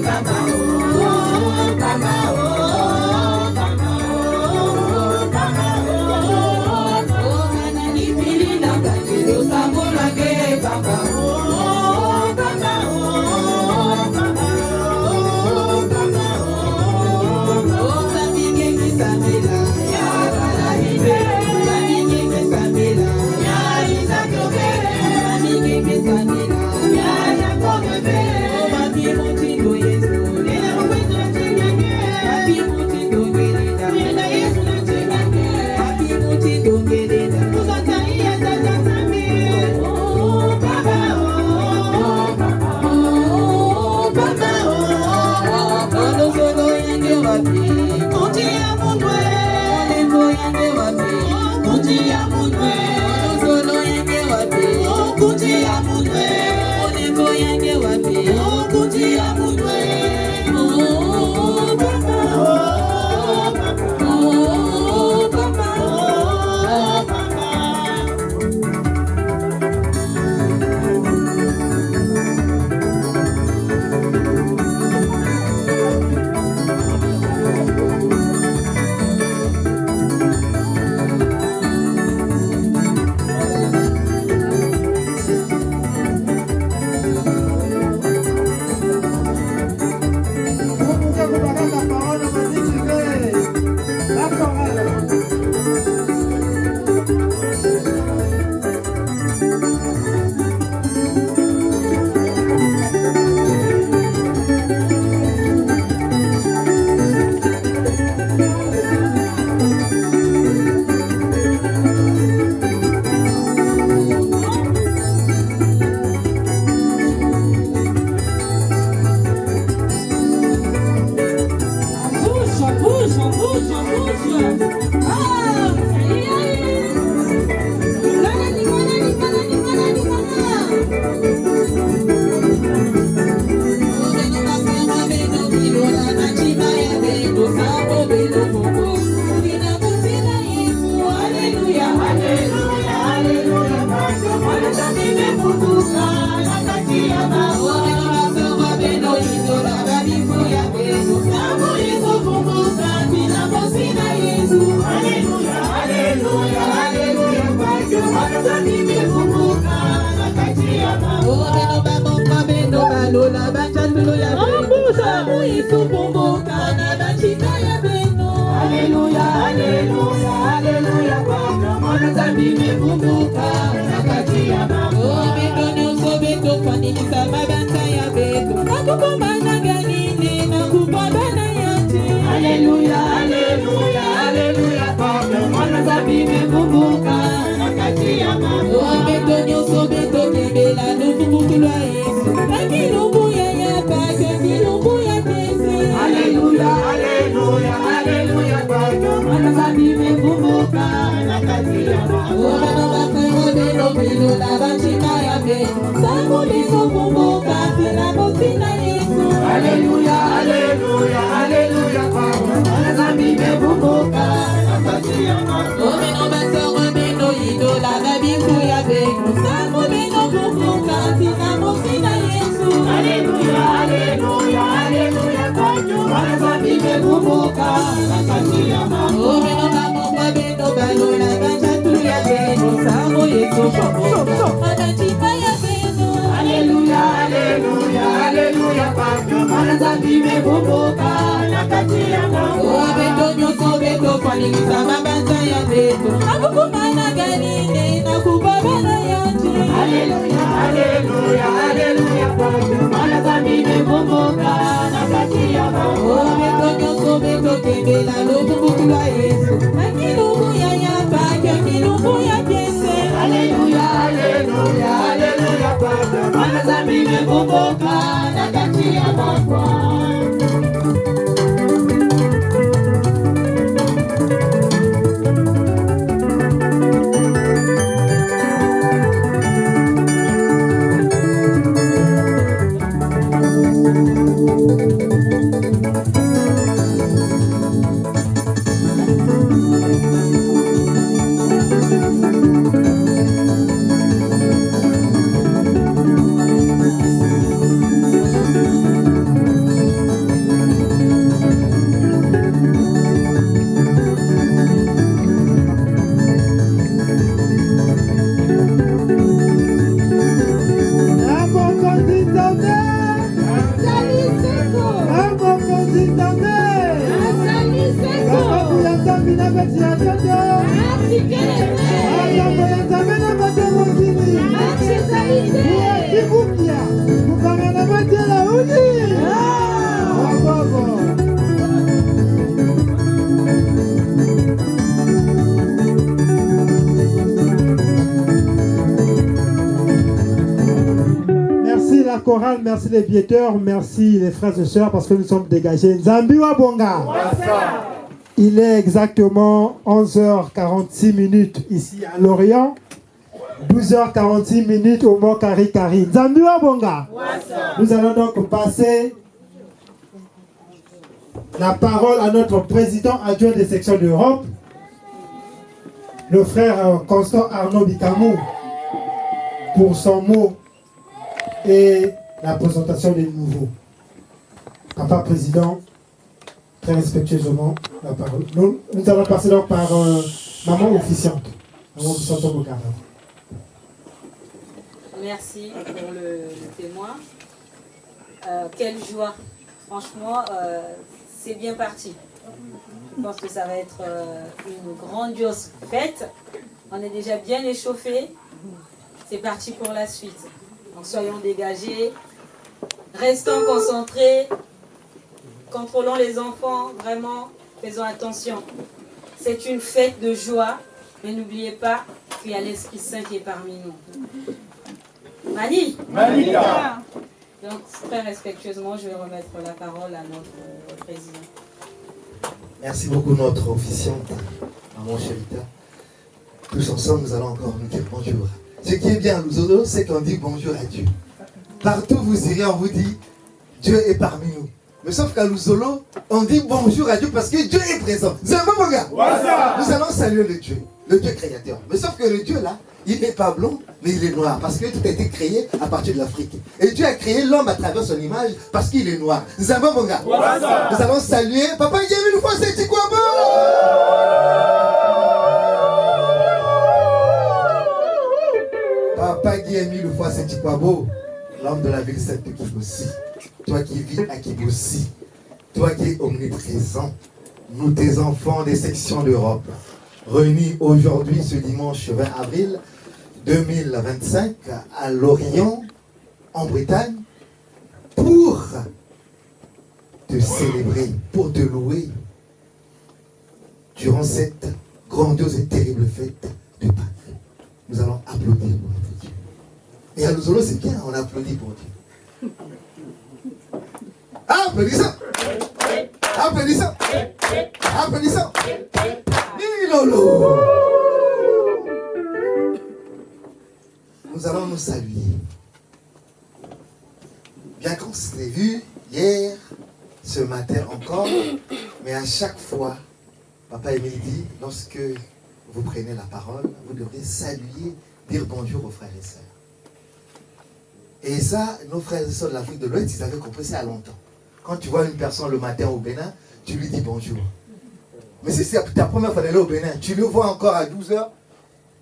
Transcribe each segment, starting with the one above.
Baba, Chorale, merci les biéteurs, merci les frères et sœurs parce que nous sommes dégagés. Nzambi wa bonga. Il est exactement 11h46 ici à Lorient. 12h46 au mot Kari Kari. Nzambi wa bonga. Nous allons donc passer la parole à notre président adjoint des sections d'Europe, le frère Constant Arnaud Bikamou, pour son mot et la présentation des nouveaux. Papa président, très respectueusement, la parole. Nous allons passer donc par maman officiante. Maman officiante au Bogara. Merci pour le témoin. Quelle joie. Franchement, c'est bien parti. Je pense que ça va être une grandiose fête. On est déjà bien échauffé. C'est parti pour la suite. Donc soyons dégagés. Restons concentrés. Contrôlons les enfants. Vraiment, faisons attention. C'est une fête de joie. Mais n'oubliez pas qu'il y a l'Esprit Saint qui est parmi nous. Mani. Manika. Donc, très respectueusement, je vais remettre la parole à notre président. Merci beaucoup, notre officiante, maman Chérita. Tous ensemble, nous allons encore nous dire bonjour. Ce qui est bien à Luzolo, c'est qu'on dit bonjour à Dieu. Partout où vous irez, on vous dit Dieu est parmi nous. Mais sauf qu'à Luzolo, on dit bonjour à Dieu parce que Dieu est présent. C'est un bon gars. Nous allons saluer le Dieu créateur. Mais sauf que le Dieu là, il n'est pas blanc, mais il est noir. Parce que tout a été créé à partir de l'Afrique. Et Dieu a créé l'homme à travers son image parce qu'il est noir. C'est un bon gars. Nous allons saluer Papa Guémy une fois, c'est quoi bon? Papa Guémy une fois, c'est quoi beau? L'homme de la ville sainte de Kibossi. Toi qui vis à Kibossi. Toi qui es omniprésent. Nous, tes enfants des sections d'Europe, réunis aujourd'hui ce dimanche 20 avril 2025 à Lorient, en Bretagne, pour te célébrer, pour te louer durant cette grandiose et terrible fête de Pâques. Nous allons applaudir pour notre Dieu. Et à Luzolo, c'est bien, on applaudit pour Dieu. Applaudissons! Applaudissons! Applaudissons! Lolo! Nous allons nous saluer. Bien qu'on s'était vu hier, ce matin encore, mais à chaque fois, Papa Émile dit, lorsque vous prenez la parole, vous devrez saluer, dire bonjour aux frères et sœurs. Et ça, nos frères et sœurs de l'Afrique de l'Ouest, ils avaient compris ça il y a longtemps. Quand tu vois une personne le matin au Bénin, tu lui dis bonjour. Mais si c'est ta première fois d'aller au Bénin, tu le vois encore à 12h,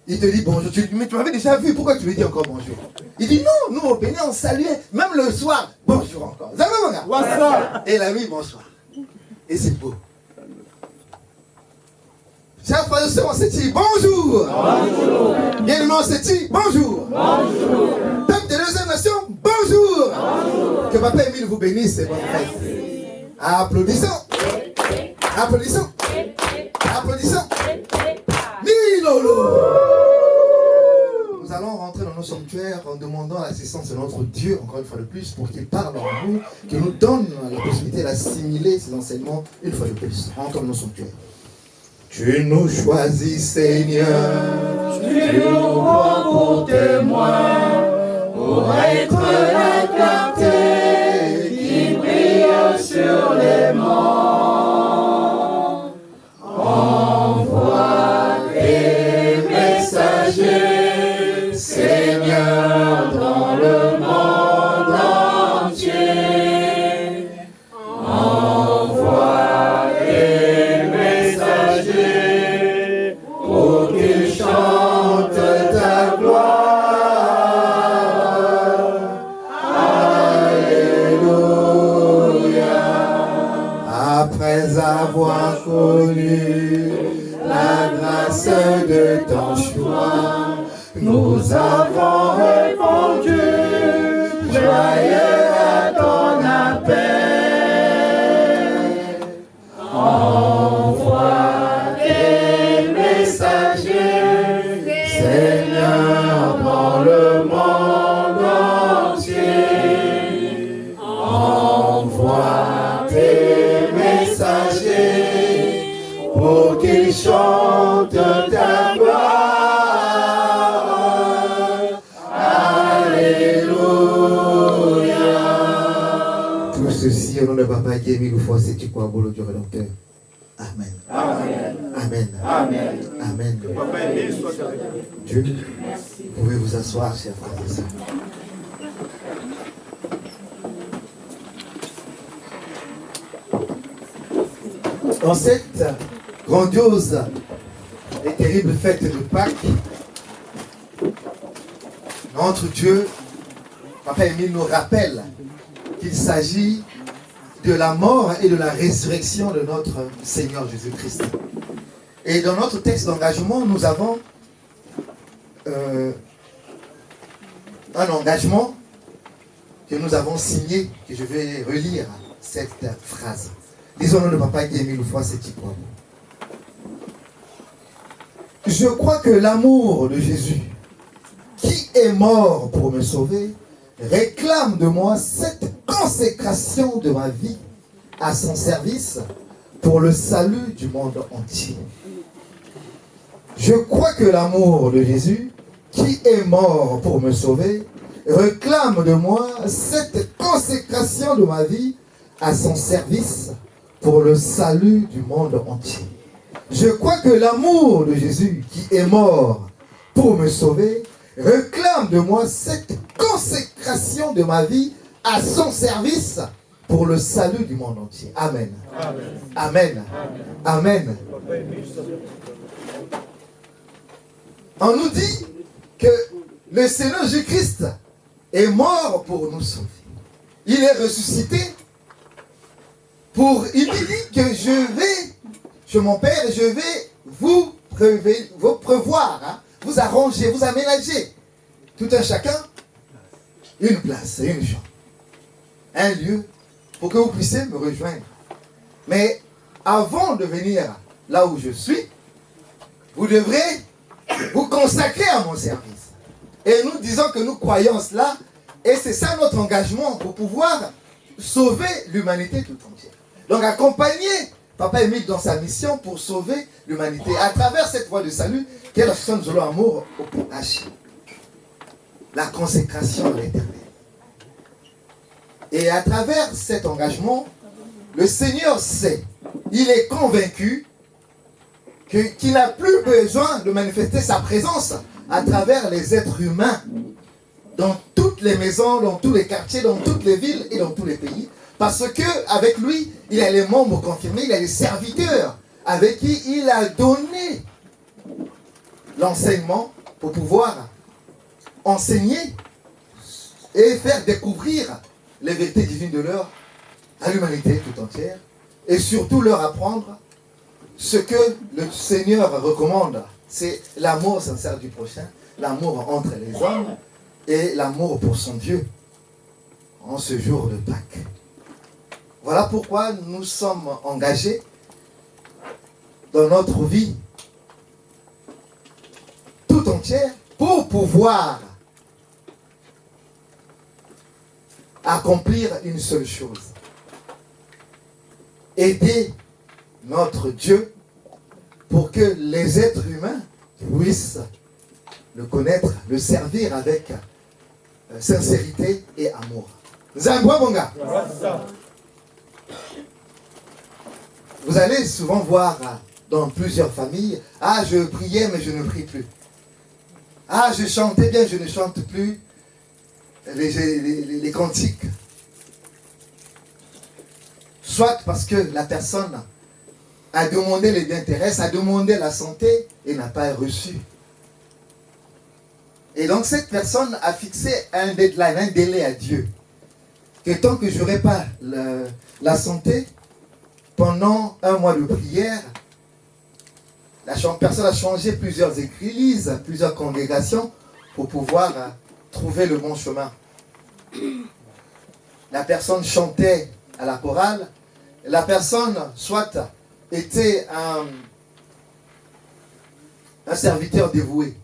il te dit bonjour. Tu lui dis, mais tu m'avais déjà vu, pourquoi tu lui dis encore bonjour? Il dit non, nous au Bénin, on saluait, même le soir, bonjour encore. Ça va, mon gars? Bonsoir. Et la nuit, bonsoir. Et c'est beau. Chers frères et sœurs, on s'est dit bonjour. Bonjour. Bien-aimés, on s'est dit bonjour. Bonjour. Peuple de deuxième nation, bonjour. Bonjour. Que Papa Émile vous bénisse, c'est bon frère. Applaudissons. Applaudissons. Applaudissons. Milolo. Nous allons rentrer dans nos sanctuaires en demandant l'assistance de notre Dieu, encore une fois de plus, pour qu'il parle en nous, qu'il nous donne la possibilité d'assimiler ces enseignements une fois de plus. Rentrons dans nos sanctuaires. Tu nous choisis, Seigneur. Tu nous prends pour témoin, pour être la clarté qui brille sur les monts. Envoie tes messagers, Seigneur, dans le monde entier. Envoie tes messagers pour qu'ils chantent ta gloire. Alléluia. Après avoir connu la grâce de ton choix, Nous avons répondu, joyeux à ton appel. Envoie tes messagers, Seigneur, dans le monde entier. Envoie tes messagers pour ceci au nom de Papa qui est mis une fois, c'est tu quoi, boulot du Rédempteur. Amen. Amen. Amen. Amen. Amen. Papa est béni soit avec Dieu, vous pouvez vous asseoir, chers frères et sœurs. En cette grandiose et terrible fête de Pâques, notre Dieu, Papa Émile nous rappelle qu'il s'agit de la mort et de la résurrection de notre Seigneur Jésus-Christ. Et dans notre texte d'engagement, nous avons un engagement que nous avons signé, que je vais relire cette phrase. Disons le Papa qui est mille fois c'est qui quoi. Je crois que l'amour de Jésus, qui est mort pour me sauver, réclame de moi cette consécration de ma vie à son service pour le salut du monde entier. Je crois que l'amour de Jésus, qui est mort pour me sauver, réclame de moi cette consécration de ma vie à son service pour le salut du monde entier. Je crois que l'amour de Jésus, qui est mort pour me sauver, réclame de moi cette consécration de ma vie à son service pour le salut du monde entier. Amen. Amen. Amen. Amen. On nous dit que le Seigneur Jésus-Christ est mort pour nous sauver. Il est ressuscité il dit que je vais, chez mon Père, je vais vous prévoir, hein, vous arranger, vous aménager, tout un chacun, une place, une chambre, un lieu, pour que vous puissiez me rejoindre. Mais avant de venir là où je suis, vous devrez vous consacrer à mon service. Et nous disons que nous croyons cela, et c'est ça notre engagement pour pouvoir sauver l'humanité tout entière. Donc accompagner Papa Émile dans sa mission pour sauver l'humanité à travers cette voie de salut qui est la son de l'amour au PH. La consécration à l'éternel. Et à travers cet engagement, le Seigneur sait, il est convaincu qu'il n'a plus besoin de manifester sa présence à travers les êtres humains dans toutes les maisons, dans tous les quartiers, dans toutes les villes et dans tous les pays. Parce qu'avec lui, il a les membres confirmés, il a les serviteurs avec qui il a donné l'enseignement pour pouvoir enseigner et faire découvrir les vérités divines de l'heure à l'humanité tout entière et surtout leur apprendre ce que le Seigneur recommande. C'est l'amour sincère du prochain, l'amour entre les hommes et l'amour pour son Dieu en ce jour de Pâques. Voilà pourquoi nous sommes engagés dans notre vie tout entière pour pouvoir accomplir une seule chose. Aider notre Dieu pour que les êtres humains puissent le connaître, le servir avec sincérité et amour. Zangwa Bonga. Vous allez souvent voir dans plusieurs familles, ah je priais mais je ne prie plus. Ah je chantais bien, je ne chante plus les cantiques. Soit parce que la personne a demandé les biens terrestres, a demandé la santé et n'a pas reçu. Et donc cette personne a fixé un deadline, un délai à Dieu. Que tant que je n'aurai pas la santé, pendant un mois de prière, la personne a changé plusieurs églises, plusieurs congrégations pour pouvoir trouver le bon chemin. La personne chantait à la chorale, la personne soit était un serviteur dévoué.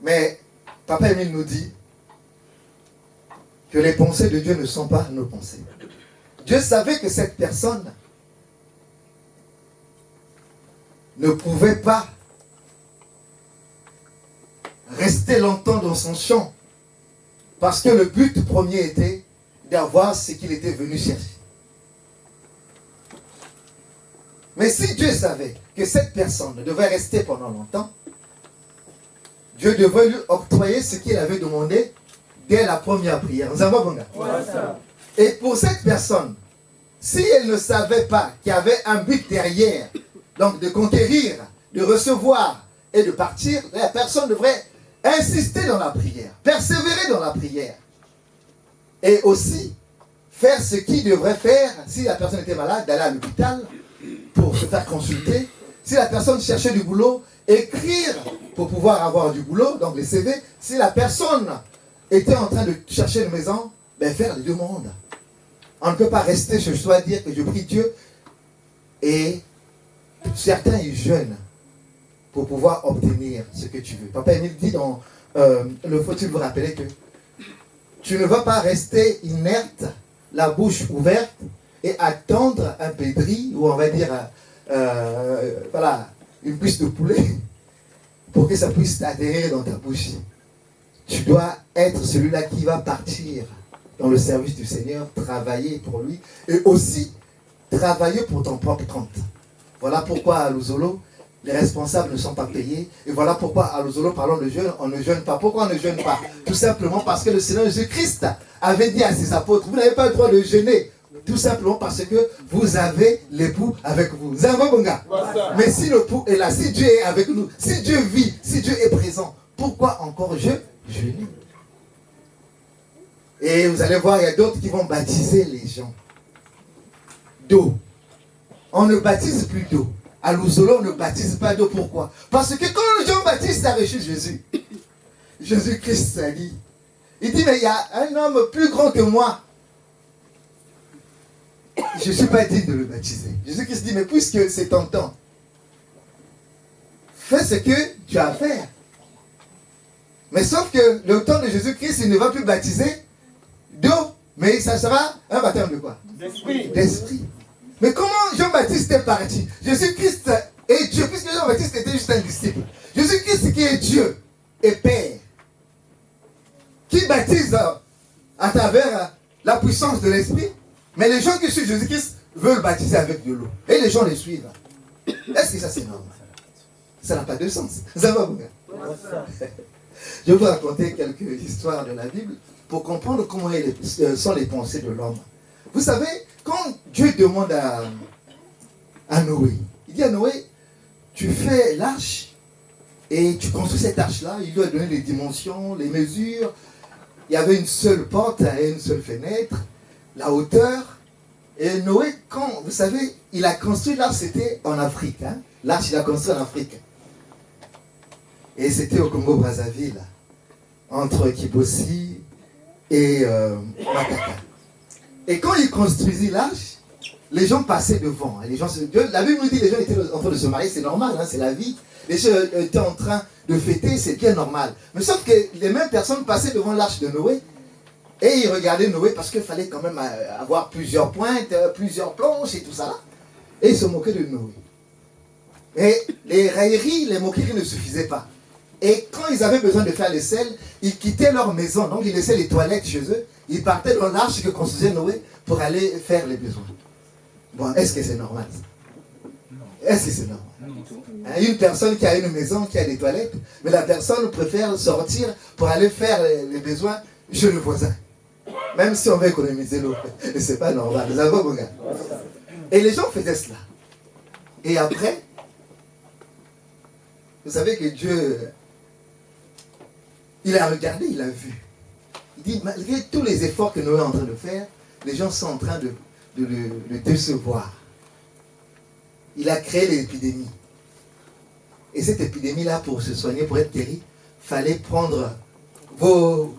Mais Papa Émile nous dit que les pensées de Dieu ne sont pas nos pensées. Dieu savait que cette personne ne pouvait pas rester longtemps dans son champ parce que le but premier était d'avoir ce qu'il était venu chercher. Mais si Dieu savait que cette personne devait rester pendant longtemps, Dieu devait lui octroyer ce qu'il avait demandé dès la première prière. Nous avons bon gars. Et pour cette personne, si elle ne savait pas qu'il y avait un but derrière, donc de conquérir, de recevoir et de partir, la personne devrait insister dans la prière, persévérer dans la prière. Et aussi faire ce qu'il devrait faire si la personne était malade, d'aller à l'hôpital pour se faire consulter. Si la personne cherchait du boulot, écrire pour pouvoir avoir du boulot, donc les CV. Si la personne était en train de chercher une maison, ben faire les demandes. On ne peut pas rester chez soi dire que je prie Dieu. Et certains ils jeûnent pour pouvoir obtenir ce que tu veux. Papa Émile dit dans le faut-il vous rappeler que tu ne vas pas rester inerte, la bouche ouverte, et attendre un pédri, ou on va dire, voilà, une cuisse de poulet, pour que ça puisse atterrir dans ta bouche. Tu dois être celui-là qui va partir dans le service du Seigneur, travailler pour lui, et aussi travailler pour ton propre compte. Voilà pourquoi à Luzolo, les responsables ne sont pas payés. Et voilà pourquoi à Luzolo, parlons de jeûne, on ne jeûne pas. Pourquoi on ne jeûne pas? Tout simplement parce que le Seigneur Jésus-Christ avait dit à ses apôtres, vous n'avez pas le droit de jeûner. Tout simplement parce que vous avez l'époux avec vous. Vous avez un bon gars. Mais si l'époux est là, si Dieu est avec nous, si Dieu vit, si Dieu est présent, pourquoi encore jeûner? Et vous allez voir, il y a d'autres qui vont baptiser les gens d'eau. On ne baptise plus d'eau. À Luzolo, on ne baptise pas d'eau. Pourquoi? Parce que quand Jean-Baptiste a reçu Jésus, Jésus-Christ a dit, il dit, mais il y a un homme plus grand que moi. Je ne suis pas digne de le baptiser. Jésus-Christ dit, mais puisque c'est ton temps, fais ce que tu as à faire. Mais sauf que le temps de Jésus-Christ, il ne va plus baptiser d'eau, mais ça sera un baptême de quoi? D'esprit. Mais comment Jean-Baptiste est parti? Jésus-Christ est Dieu, puisque Jean-Baptiste était juste un disciple. Jésus-Christ qui est Dieu et Père, qui baptise à travers la puissance de l'Esprit, mais les gens qui suivent Jésus-Christ veulent baptiser avec de l'eau. Et les gens les suivent. Est-ce que ça c'est normal? Ça n'a pas de sens. Ça va, vous gars? Je vais vous raconter quelques histoires de la Bible pour comprendre comment sont les pensées de l'homme. Vous savez, quand Dieu demande à Noé, il dit à Noé, tu fais l'arche et tu construis cette arche-là, il lui a donné les dimensions, les mesures. Il y avait une seule porte et une seule fenêtre, la hauteur. Et Noé, quand, vous savez, il a construit l'arche, c'était en Afrique. Hein? L'arche, il a construit en Afrique. Et c'était au Congo-Brazzaville, entre Kibossi et Makaka. Et quand il construisit l'arche, les gens passaient devant. Les gens, la Bible nous dit que les gens étaient en train de se marier, c'est normal, hein, c'est la vie. Les gens étaient en train de fêter, c'est bien normal. Mais sauf que les mêmes personnes passaient devant l'arche de Noé et ils regardaient Noé parce qu'il fallait quand même avoir plusieurs pointes, plusieurs planches et tout ça là. Et ils se moquaient de Noé. Et les railleries, les moqueries ne suffisaient pas. Et quand ils avaient besoin de faire les selles, ils quittaient leur maison, donc ils laissaient les toilettes chez eux, ils partaient dans l'arche que construisait Noé pour aller faire les besoins. Bon, est-ce que c'est normal ça? Est-ce que c'est normal? Une personne qui a une maison, qui a des toilettes, mais la personne préfère sortir pour aller faire les besoins chez le voisin. Même si on veut économiser l'eau. Et c'est pas normal. Vous avez mon gars. Et les gens faisaient cela. Et après, vous savez que Dieu, il a regardé, il a vu. Il dit, malgré tous les efforts que Noé est en train de faire, les gens sont en train de le décevoir. Il a créé l'épidémie. Et cette épidémie-là, pour se soigner, pour être guéri, il fallait prendre vos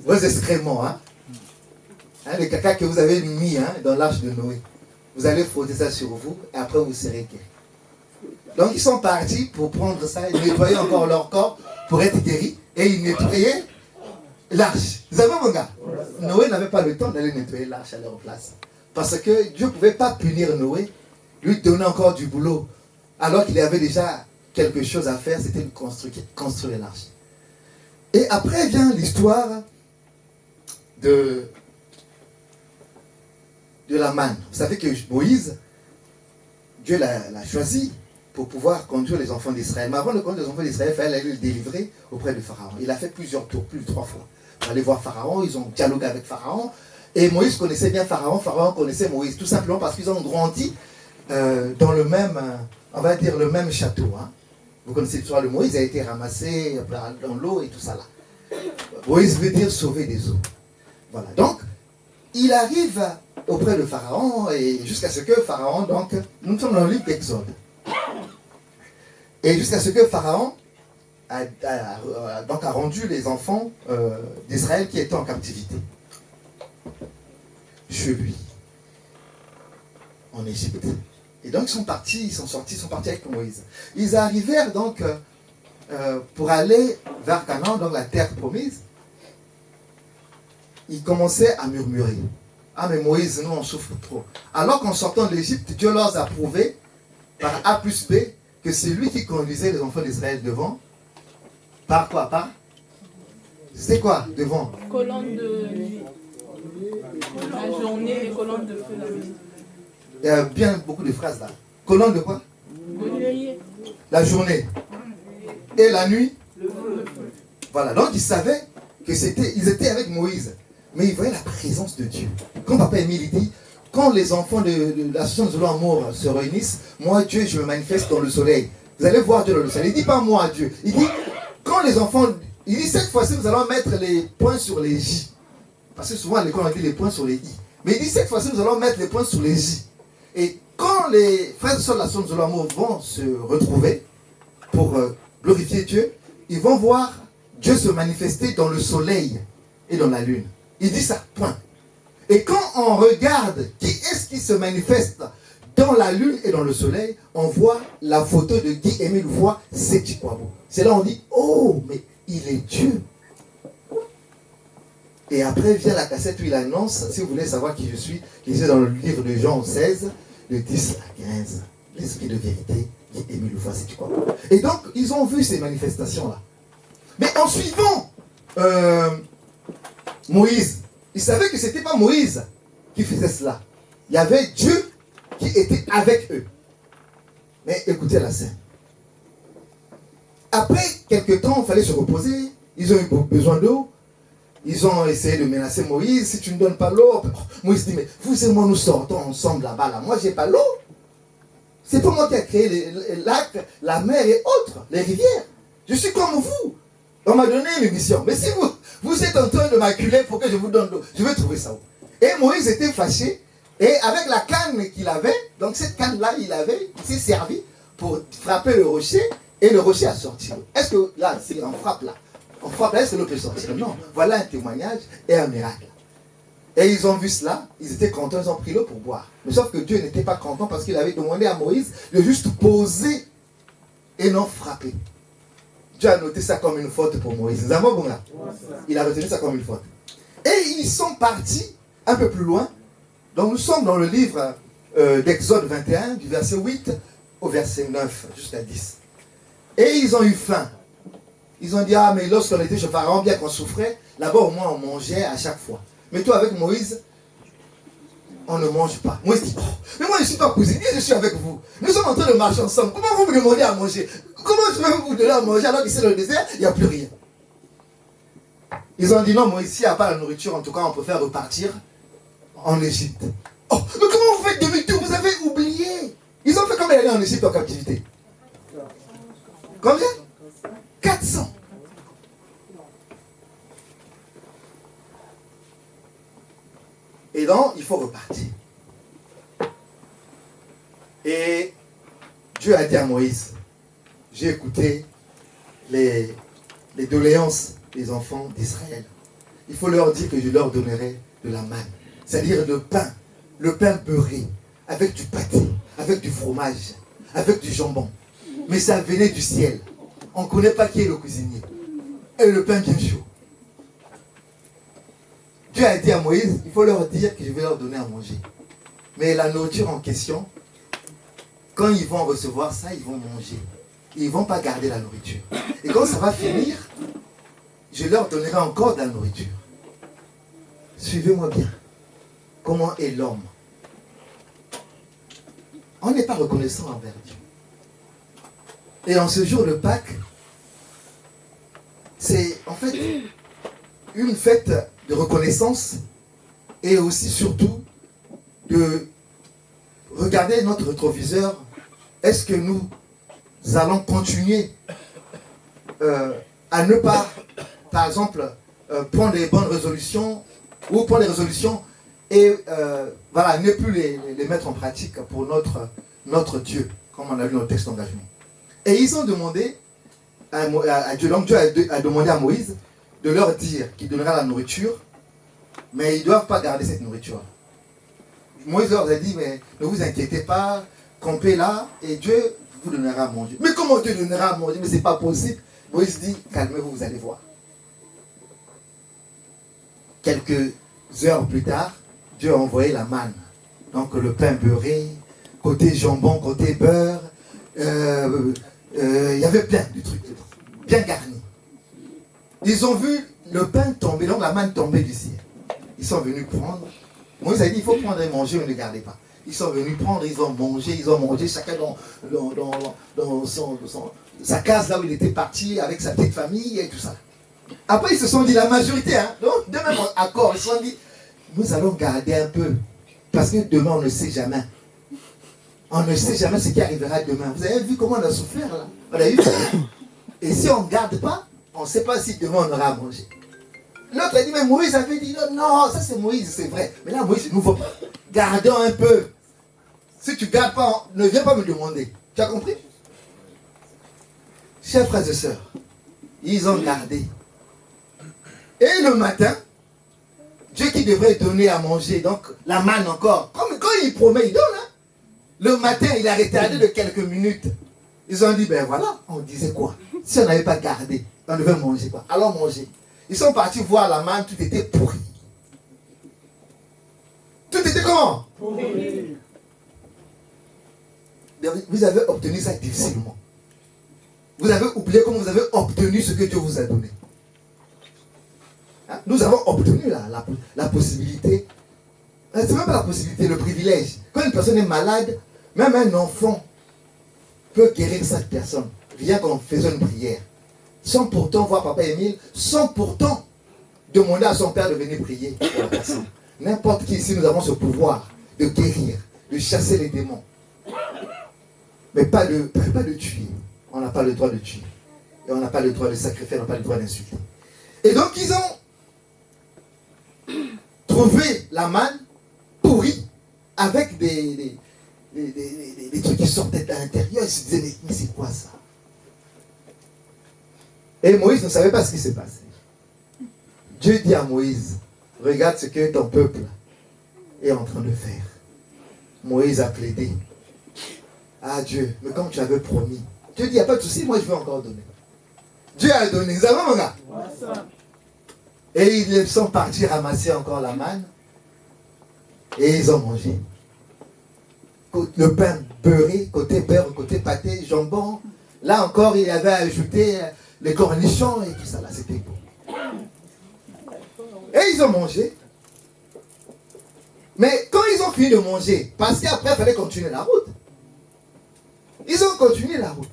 excréments, hein, le caca que vous avez mis dans l'arche de Noé. Vous allez frotter ça sur vous et après vous serez guéri. Donc ils sont partis pour prendre ça, ils nettoyaient encore leur corps pour être guéris et ils nettoyaient l'arche. Vous savez mon gars, Noé n'avait pas le temps d'aller nettoyer l'arche à leur place. Parce que Dieu ne pouvait pas punir Noé, lui donner encore du boulot. Alors qu'il avait déjà quelque chose à faire, c'était de construire l'arche. Et après vient l'histoire de la manne. Vous savez que Moïse, Dieu l'a choisi pour pouvoir conduire les enfants d'Israël. Mais avant de conduire les enfants d'Israël, il fallait aller le délivrer auprès de Pharaon. Il a fait plusieurs tours, plus de 3 fois. Pour aller voir Pharaon, ils ont dialogué avec Pharaon. Et Moïse connaissait bien Pharaon, Pharaon connaissait Moïse. Tout simplement parce qu'ils ont grandi dans le même, on va dire, le même château. Hein. Vous connaissez l'histoire de Moïse, il a été ramassé dans l'eau et tout ça là. Moïse veut dire sauver des eaux. Voilà. Donc, il arrive auprès de Pharaon et jusqu'à ce que Pharaon, donc, nous sommes dans le livre d'Exode. Et jusqu'à ce que Pharaon a rendu les enfants d'Israël qui étaient en captivité chez lui, en Égypte. Et donc ils sont partis avec Moïse. Ils arrivèrent donc pour aller vers Canaan, donc la terre promise. Ils commençaient à murmurer. Ah mais Moïse, nous on souffre trop. Alors qu'en sortant de l'Égypte, Dieu leur a prouvé par A plus B que c'est lui qui conduisait les enfants d'Israël devant. Par quoi? Par? C'était quoi devant? Colonne de nuit. La journée et colonne de feu la nuit. Il y a bien beaucoup de phrases là. Colonne de quoi? La journée. Et la nuit? Le feu. Voilà, donc ils savaient qu'ils étaient avec Moïse. Mais ils voyaient la présence de Dieu. Quand Papa Émile dit, quand les enfants de l'association de l'amour se réunissent, moi Dieu, je me manifeste dans le soleil. Vous allez voir Dieu dans le soleil. Il ne dit pas moi Dieu. Il dit, quand les enfants, il dit cette fois-ci nous allons mettre les points sur les J. Parce que souvent à l'école on dit les points sur les I. Mais il dit cette fois-ci nous allons mettre les points sur les J. Et quand les frères et sœurs de l'association de l'amour vont se retrouver pour glorifier Dieu, ils vont voir Dieu se manifester dans le soleil et dans la lune. Il dit ça, point. Et quand on regarde qui est-ce qui se manifeste dans la lune et dans le soleil, on voit la photo de Guy-Émile Voix Sétikwabo. C'est là où on dit, oh, mais il est Dieu. Et après vient la cassette où il annonce, si vous voulez savoir qui je suis, lisez dans le livre de Jean 16, de 10 à 15, l'esprit de vérité, Guy-Émile Voix Sétikwabo. Et donc, ils ont vu ces manifestations-là. Mais en suivant Moïse, ils savaient que ce n'était pas Moïse qui faisait cela. Il y avait Dieu qui était avec eux. Mais écoutez la scène. Après quelques temps, il fallait se reposer. Ils ont eu besoin d'eau. Ils ont essayé de menacer Moïse. Si tu ne donnes pas l'eau, Moïse dit, mais vous et moi nous sortons ensemble là-bas. Là. Moi, je n'ai pas l'eau. C'est pas moi qui ai créé les lacs, la mer et autres, les rivières. Je suis comme vous. On m'a donné une mission. Mais si vous êtes en train de m'acculer pour que je vous donne l'eau, je vais trouver ça où? Et Moïse était fâché. Et avec la canne qu'il avait, donc cette canne-là, il s'est servi pour frapper le rocher. Et le rocher a sorti l'eau. Est-ce que là, si on frappe là, est-ce que l'eau peut sortir? Non. Voilà un témoignage et un miracle. Et ils ont vu cela, ils étaient contents, ils ont pris l'eau pour boire. Mais sauf que Dieu n'était pas content parce qu'il avait demandé à Moïse de juste poser et non frapper. Dieu a noté ça comme une faute pour Moïse. Il a retenu ça comme une faute. Et ils sont partis un peu plus loin. Donc nous sommes dans le livre d'Exode 21, du verset 8 au verset 9 jusqu'à 10. Et ils ont eu faim. Ils ont dit, ah mais lorsqu'on était chez Pharaon, bien qu'on souffrait, là-bas au moins on mangeait à chaque fois. Mais toi avec Moïse, on ne mange pas. Moïse dit, oh, mais moi je ne suis pas cuisinier, je suis avec vous. Nous sommes en train de marcher ensemble. Comment vous me demandez à manger? Comment je vais vous donner à manger alors que c'est le désert, il n'y a plus rien? Ils ont dit, non Moïse, s'il n'y a pas la nourriture, en tout cas on préfère repartir en Égypte. Oh, mais comment vous faites demi-tour? Vous avez oublié. Ils ont fait combien d'années en Égypte en captivité? Combien? 400. Et donc, il faut repartir. Et Dieu a dit à Moïse, j'ai écouté les doléances des enfants d'Israël. Il faut leur dire que je leur donnerai de la manne, c'est-à-dire le pain beurré, avec du pâté, avec du fromage, avec du jambon. Mais ça venait du ciel. On ne connaît pas qui est le cuisinier. Et le pain bien chaud. Dieu a dit à Moïse, il faut leur dire que je vais leur donner à manger. Mais la nourriture en question, quand ils vont recevoir ça, ils vont manger. Ils ne vont pas garder la nourriture. Et quand ça va finir, je leur donnerai encore de la nourriture. suivez-moi bien. Comment est l'homme? On n'est pas reconnaissant envers Dieu. Et en ce jour de Pâques, c'est en fait une fête de reconnaissance et aussi surtout de regarder notre rétroviseur. Est-ce que nous allons continuer à ne pas, par exemple, prendre des bonnes résolutions ou prendre des résolutions et voilà, ne plus les mettre en pratique pour notre Dieu, comme on a vu dans le texte d'engagement. Et ils ont demandé à Dieu, donc Dieu a demandé à Moïse de leur dire qu'il donnera la nourriture, mais ils ne doivent pas garder cette nourriture. Moïse leur a dit, mais ne vous inquiétez pas, campez là, et Dieu vous donnera à manger. Mais comment Dieu donnera à manger? Mais ce n'est pas possible. Moïse dit, calmez-vous, vous allez voir. Quelques heures plus tard, Dieu a envoyé la manne. Donc le pain beurré, côté jambon, côté beurre, il y avait plein de trucs dedans, bien garnis. Ils ont vu le pain tomber, donc la manne tomber du ciel. Ils sont venus prendre. Moïse a dit, il faut prendre et manger, mais ne gardez pas. Ils sont venus prendre, ils ont mangé, chacun dans sa case, là où il était parti, avec sa petite famille et tout ça. Après, ils se sont dit, la majorité, donc de même accord, ils se sont dit, nous allons garder un peu, parce que demain, on ne sait jamais. On ne sait jamais ce qui arrivera demain. Vous avez vu comment on a souffert là? On a eu. Et si on ne garde pas, on ne sait pas si demain on aura à manger. L'autre a dit, mais Moïse avait dit, non, ça c'est Moïse, c'est vrai. Mais là, Moïse, nous faut gardons un peu. Si tu ne gardes pas, ne viens pas me demander. Tu as compris? Chers frères et sœurs, ils ont gardé. Et le matin, Dieu qui devrait donner à manger, donc la manne encore, comme quand il promet, il donne. Le matin, il a retardé de quelques minutes. Ils ont dit, ben voilà, on disait quoi? Si on n'avait pas gardé, on devait manger quoi? Allons manger. Ils sont partis voir la manne, tout était pourri. Tout était comment? Pourri. Vous avez obtenu ça difficilement. Vous avez oublié comment vous avez obtenu ce que Dieu vous a donné. Hein? Nous avons obtenu la possibilité. C'est même pas la possibilité, le privilège. Quand une personne est malade, même un enfant peut guérir cette personne, rien qu'en faisant une prière. Sans pourtant voir Papa Émile, sans pourtant demander à son père de venir prier pour la personne. N'importe qui ici, nous avons ce pouvoir de guérir, de chasser les démons. Mais pas de tuer. On n'a pas le droit de tuer. Et on n'a pas le droit de sacrifier, on n'a pas le droit d'insulter. Et donc ils ont trouvé la manne pourrie avec des trucs qui sortaient de l'intérieur. Ils se disaient, mais c'est quoi ça? Et Moïse ne savait pas ce qui s'est passé. Dieu dit à Moïse, regarde ce que ton peuple est en train de faire. Moïse a plaidé. Ah Dieu, mais comme tu avais promis. Dieu dit, il n'y a pas de souci, moi je vais encore donner. Dieu a donné. Nous avons mon gars. Et ils sont partis ramasser encore la manne. Et ils ont mangé. Le pain beurré, côté beurre, côté pâté, jambon. Là encore, il avait ajouté les cornichons et tout ça. Là, c'était bon. Et ils ont mangé. Mais quand ils ont fini de manger, parce qu'après, il fallait continuer la route. Ils ont continué la route.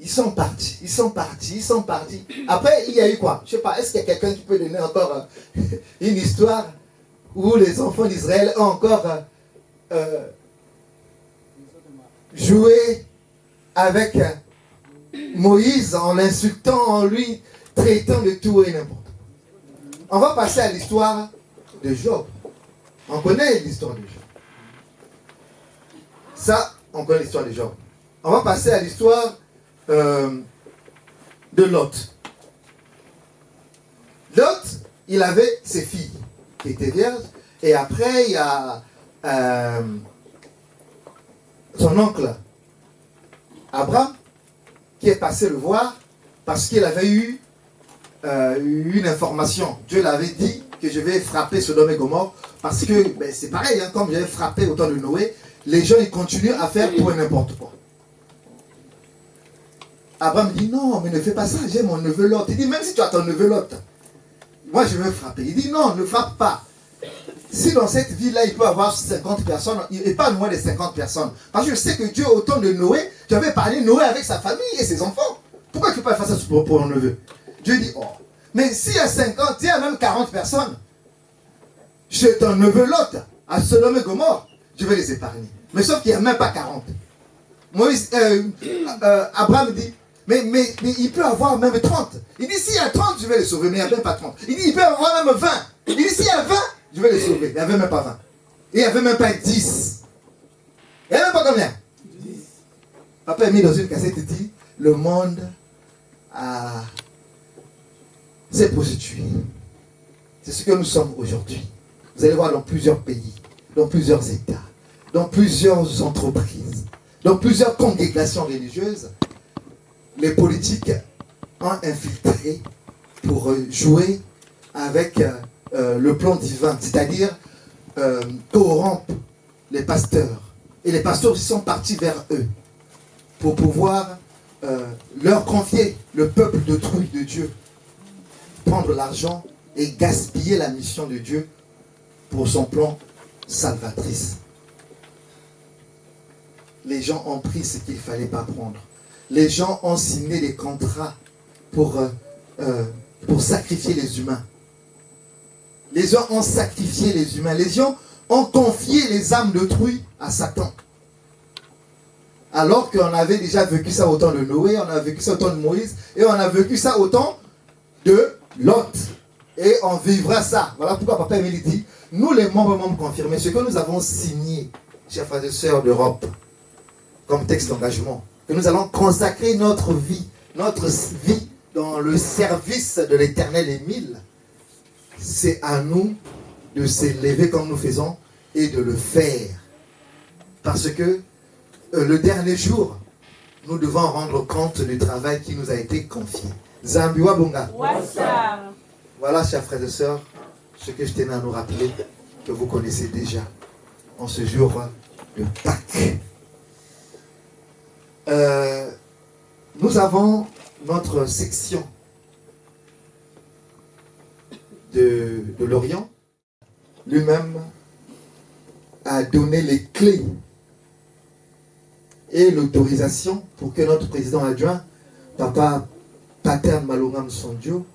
Ils sont partis. Après, il y a eu quoi? Je ne sais pas, est-ce qu'il y a quelqu'un qui peut donner encore une histoire où les enfants d'Israël ont encore joué avec Moïse en l'insultant, en lui traitant de tout et n'importe quoi? On va passer à l'histoire de Job. On connaît l'histoire de Job. Ça, on connaît l'histoire de Job. On va passer à l'histoire de Lot. Lot, il avait ses filles qui étaient vierges. Et après, il y a son oncle Abraham qui est passé le voir parce qu'il avait eu une information. Dieu l'avait dit que je vais frapper Sodome et Gomorrhe parce que c'est pareil, comme j'avais frappé au temps de Noé, les gens ils continuent à faire tout et n'importe quoi. Abraham dit non, mais ne fais pas ça, j'ai mon neveu Lot. Il dit même si tu as ton neveu Lot, moi je veux frapper. Il dit non, ne frappe pas. Si dans cette ville-là, il peut y avoir 50 personnes, et pas moins de 50 personnes. Parce que je sais que Dieu, au temps de Noé, tu avais parlé Noé avec sa famille et ses enfants. Pourquoi tu ne peux pas faire ça pour un neveu? Dieu dit, oh, mais s'il y a 50, s'il y a même 40 personnes, chez ton neveu Lot, à Sodome et Gomorrhe, je vais les épargner. Mais sauf qu'il n'y a même pas 40. Abraham dit, mais il peut y avoir même 30. Il dit, s'il y a 30, je vais les sauver, mais il n'y a même pas 30. Il dit, il peut y avoir même 20. Il dit, s'il y a 20, je vais les sauver. Il n'y avait même pas 20. Et il n'y avait même pas 10. Il n'y avait même pas combien? 10. Papa a mis dans une cassette et dit, le monde s'est prostitué. C'est ce que nous sommes aujourd'hui. Vous allez voir dans plusieurs pays, dans plusieurs États, dans plusieurs entreprises, dans plusieurs congrégations religieuses, les politiques ont infiltré pour jouer avec le plan divin, c'est-à-dire corrompre les pasteurs. Et les pasteurs aussi sont partis vers eux pour pouvoir leur confier le peuple d'autrui de Dieu, prendre l'argent et gaspiller la mission de Dieu pour son plan salvatrice. Les gens ont pris ce qu'il ne fallait pas prendre. Les gens ont signé des contrats pour sacrifier les humains. Les gens ont sacrifié les humains. Les gens ont confié les âmes d'autrui à Satan. Alors qu'on avait déjà vécu ça au temps de Noé, on a vécu ça au temps de Moïse, et on a vécu ça au temps de Lot. Et on vivra ça. Voilà pourquoi Papa Émile dit, nous les membres confirmés, ce que nous avons signé, chers frères et sœurs d'Europe, comme texte d'engagement, que nous allons consacrer notre vie dans le service de l'Éternel Émile, c'est à nous de s'élever comme nous faisons et de le faire. Parce que le dernier jour, nous devons rendre compte du travail qui nous a été confié. Zambiwa Bunga. Voilà, chers frères et sœurs, ce que je tenais à nous rappeler, que vous connaissez déjà en ce jour de Pâques. Nous avons notre section de l'Orient. Lui-même a donné les clés et l'autorisation pour que notre président adjoint, Papa Pater Malongam Sondio,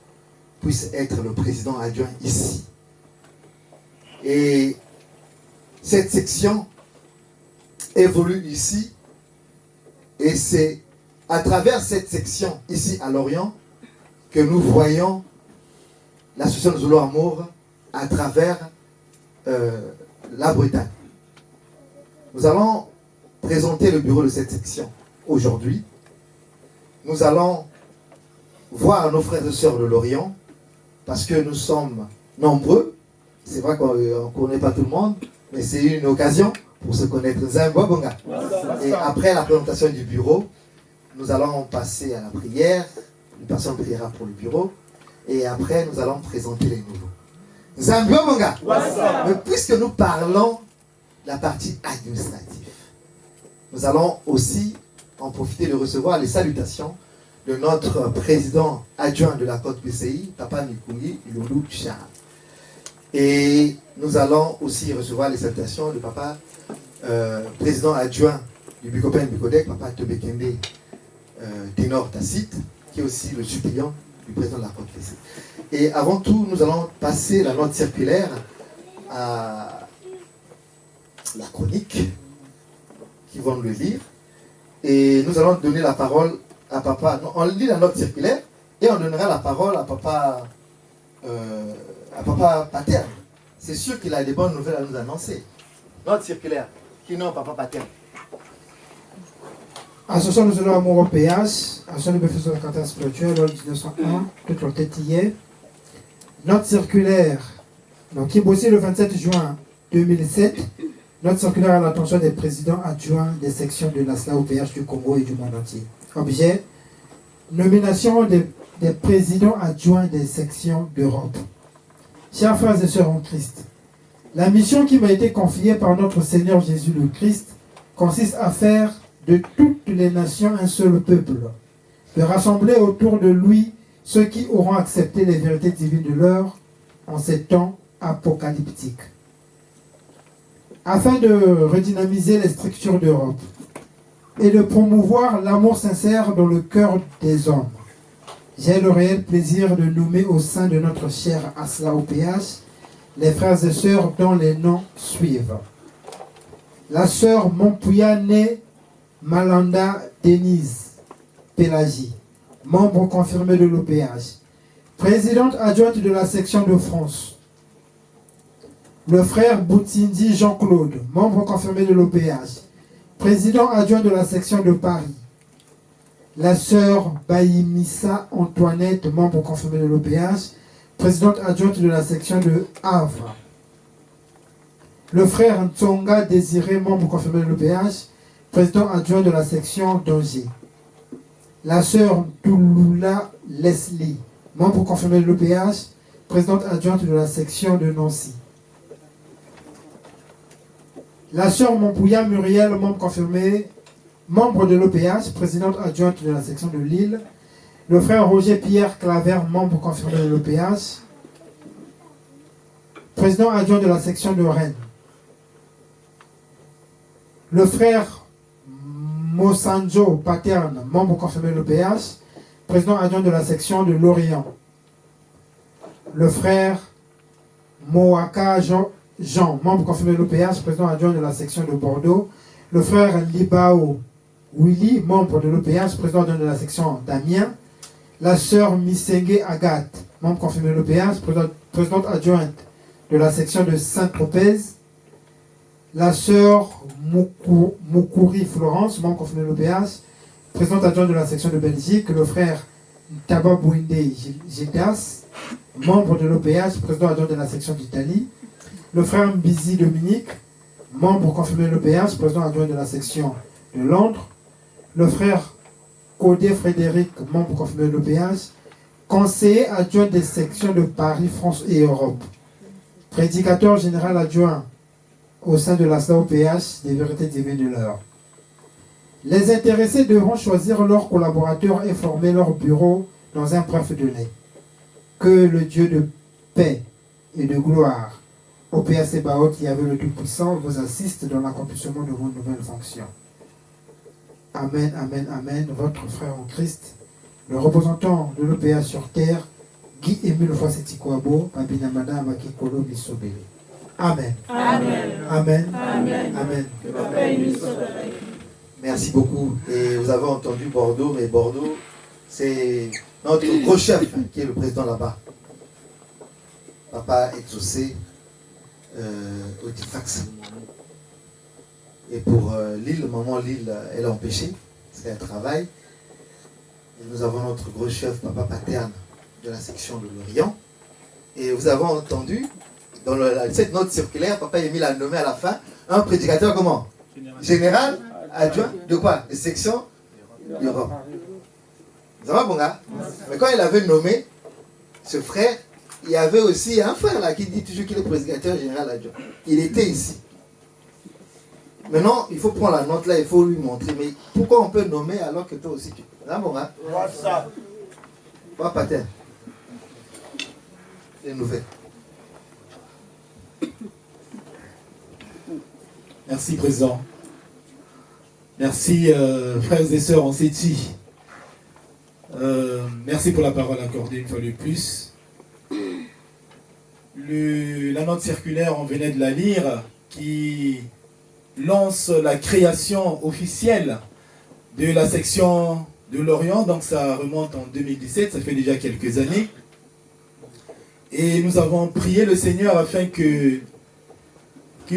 puisse être le président adjoint ici. Et cette section évolue ici. Et c'est à travers cette section ici à Lorient que nous voyons l'association Zolo Amour à travers la Bretagne. Nous allons présenter le bureau de cette section aujourd'hui. Nous allons voir nos frères et sœurs de Lorient parce que nous sommes nombreux. C'est vrai qu'on ne connaît pas tout le monde, mais c'est une occasion pour se connaître. Et après la présentation du bureau, nous allons passer à la prière. Une personne priera pour le bureau. Et après, nous allons présenter les nouveaux. Mais puisque nous parlons de la partie administrative, nous allons aussi en profiter de recevoir les salutations de notre président adjoint de la Côte BCI, Papa Mikungi Loulou Charles. Et nous allons aussi recevoir les salutations de Papa président adjoint du Bicopin Bicodec, Papa Tobekende Ténor Tacite, qui est aussi le suppléant du président de la Côte BCI. Et avant tout, nous allons passer la note circulaire à la chronique, qui vont le lire. Et nous allons donner la parole à Papa. On lit la note circulaire et on donnera la parole à Papa Pater. C'est sûr qu'il a des bonnes nouvelles à nous annoncer. Note circulaire. Qui non, Papa Pater? Association de Zolo Amour au PH, Association de bénéfices de la caractère spirituel, loi 1901, toute leur tête hier. Note circulaire, donc qui est bossé le 27 juin 2007. Note circulaire à l'attention des présidents adjoints des sections de l'ASLA au PH du Congo et du monde entier. Objet, nomination des présidents adjoints des sections d'Europe. Chers frères et sœurs en Christ, la mission qui m'a été confiée par notre Seigneur Jésus le Christ consiste à faire de toutes les nations un seul peuple, de rassembler autour de lui ceux qui auront accepté les vérités divines de leur en ces temps apocalyptiques. Afin de redynamiser les structures d'Europe et de promouvoir l'amour sincère dans le cœur des hommes, j'ai le réel plaisir de nommer au sein de notre cher ASLA OPH les frères et sœurs dont les noms suivent. La sœur Montpouillane Malanda Denise Pélagie, membre confirmé de l'OPH, présidente adjointe de la section de France. Le frère Boutindi Jean-Claude, membre confirmé de l'OPH, président adjoint de la section de Paris. La sœur Baïmissa Antoinette, membre confirmé de l'OPH, présidente adjointe de la section de Havre. Le frère Ntsonga Désiré, membre confirmé de l'OPH, président adjoint de la section d'Angers. La sœur Touloula Leslie, membre confirmé de l'OPH, présidente adjointe de la section de Nancy. La sœur Montpouillat Muriel, membre confirmé, membre de l'OPH, présidente adjointe de la section de Lille. Le frère Roger Pierre Claver, membre confirmé de l'OPH, président adjoint de la section de Rennes. Le frère Mosanjo Paterne, membre confirmé de l'OPH, président adjoint de la section de Lorient. Le frère Moaka Jean, membre confirmé de l'OPH, président adjoint de la section de Bordeaux. Le frère Libao Willy, membre de l'OPH, président adjoint de la section d'Amiens. La sœur Missengue Agathe, membre confirmé de l'OPH, présidente adjointe de la section de Saint-Tropez. La sœur Moukouri Florence, membre confirmé de l'OPH, présidente adjointe de la section de Belgique. Le frère Taba Bouinde Gidas, membre de l'OPH, président adjoint de la section d'Italie. Le frère Mbizi Dominique, membre confirmé de l'OPH, président adjoint de la section de Londres. Le frère Codé Frédéric, membre confirmé de l'OPH, conseiller adjoint des sections de Paris, France et Europe. Prédicateur général adjoint au sein de la SAOPH des vérités divines de l'heure. Les intéressés devront choisir leurs collaborateurs et former leur bureau dans un bref délai. Que le Dieu de paix et de gloire, OPH Sebaot, qui avait le Tout-Puissant, vous assiste dans l'accomplissement de vos nouvelles fonctions. Amen, amen, amen. Votre frère en Christ, le représentant de l'OPH sur terre, Guy-Émile Foisetikwabo, Babinamada Makikolo Bisobele. Amen. Amen. Amen. Amen. Amen. Merci beaucoup. Et vous avez entendu Bordeaux, mais Bordeaux, c'est notre gros chef qui est le président là-bas. Papa Exaucé, Otifax. Et pour Lille, maman Lille, elle est empêchée, c'est un travail. Et nous avons notre gros chef, Papa Paterne, de la section de Lorient. Et vous avez entendu, dans cette note circulaire, Papa Émile a nommé à la fin un prédicateur comment? Général adjoint de quoi? De section d'Europe. Vous avez bon gars? Mais quand il avait nommé ce frère, il y avait aussi un frère là qui dit toujours qu'il est prédicateur général adjoint. Il était ici. Maintenant, il faut prendre la note là, il faut lui montrer. Mais pourquoi on peut nommer alors que toi aussi tu peux? Là, bon, hein? Pas patin. C'est nouvelle. Merci, Président. Merci, frères et sœurs en CETI. Merci pour la parole accordée une fois de plus. La note circulaire, on venait de la lire, qui lance la création officielle de la section de Lorient. Donc ça remonte en 2017, ça fait déjà quelques années. Et nous avons prié le Seigneur afin qu'il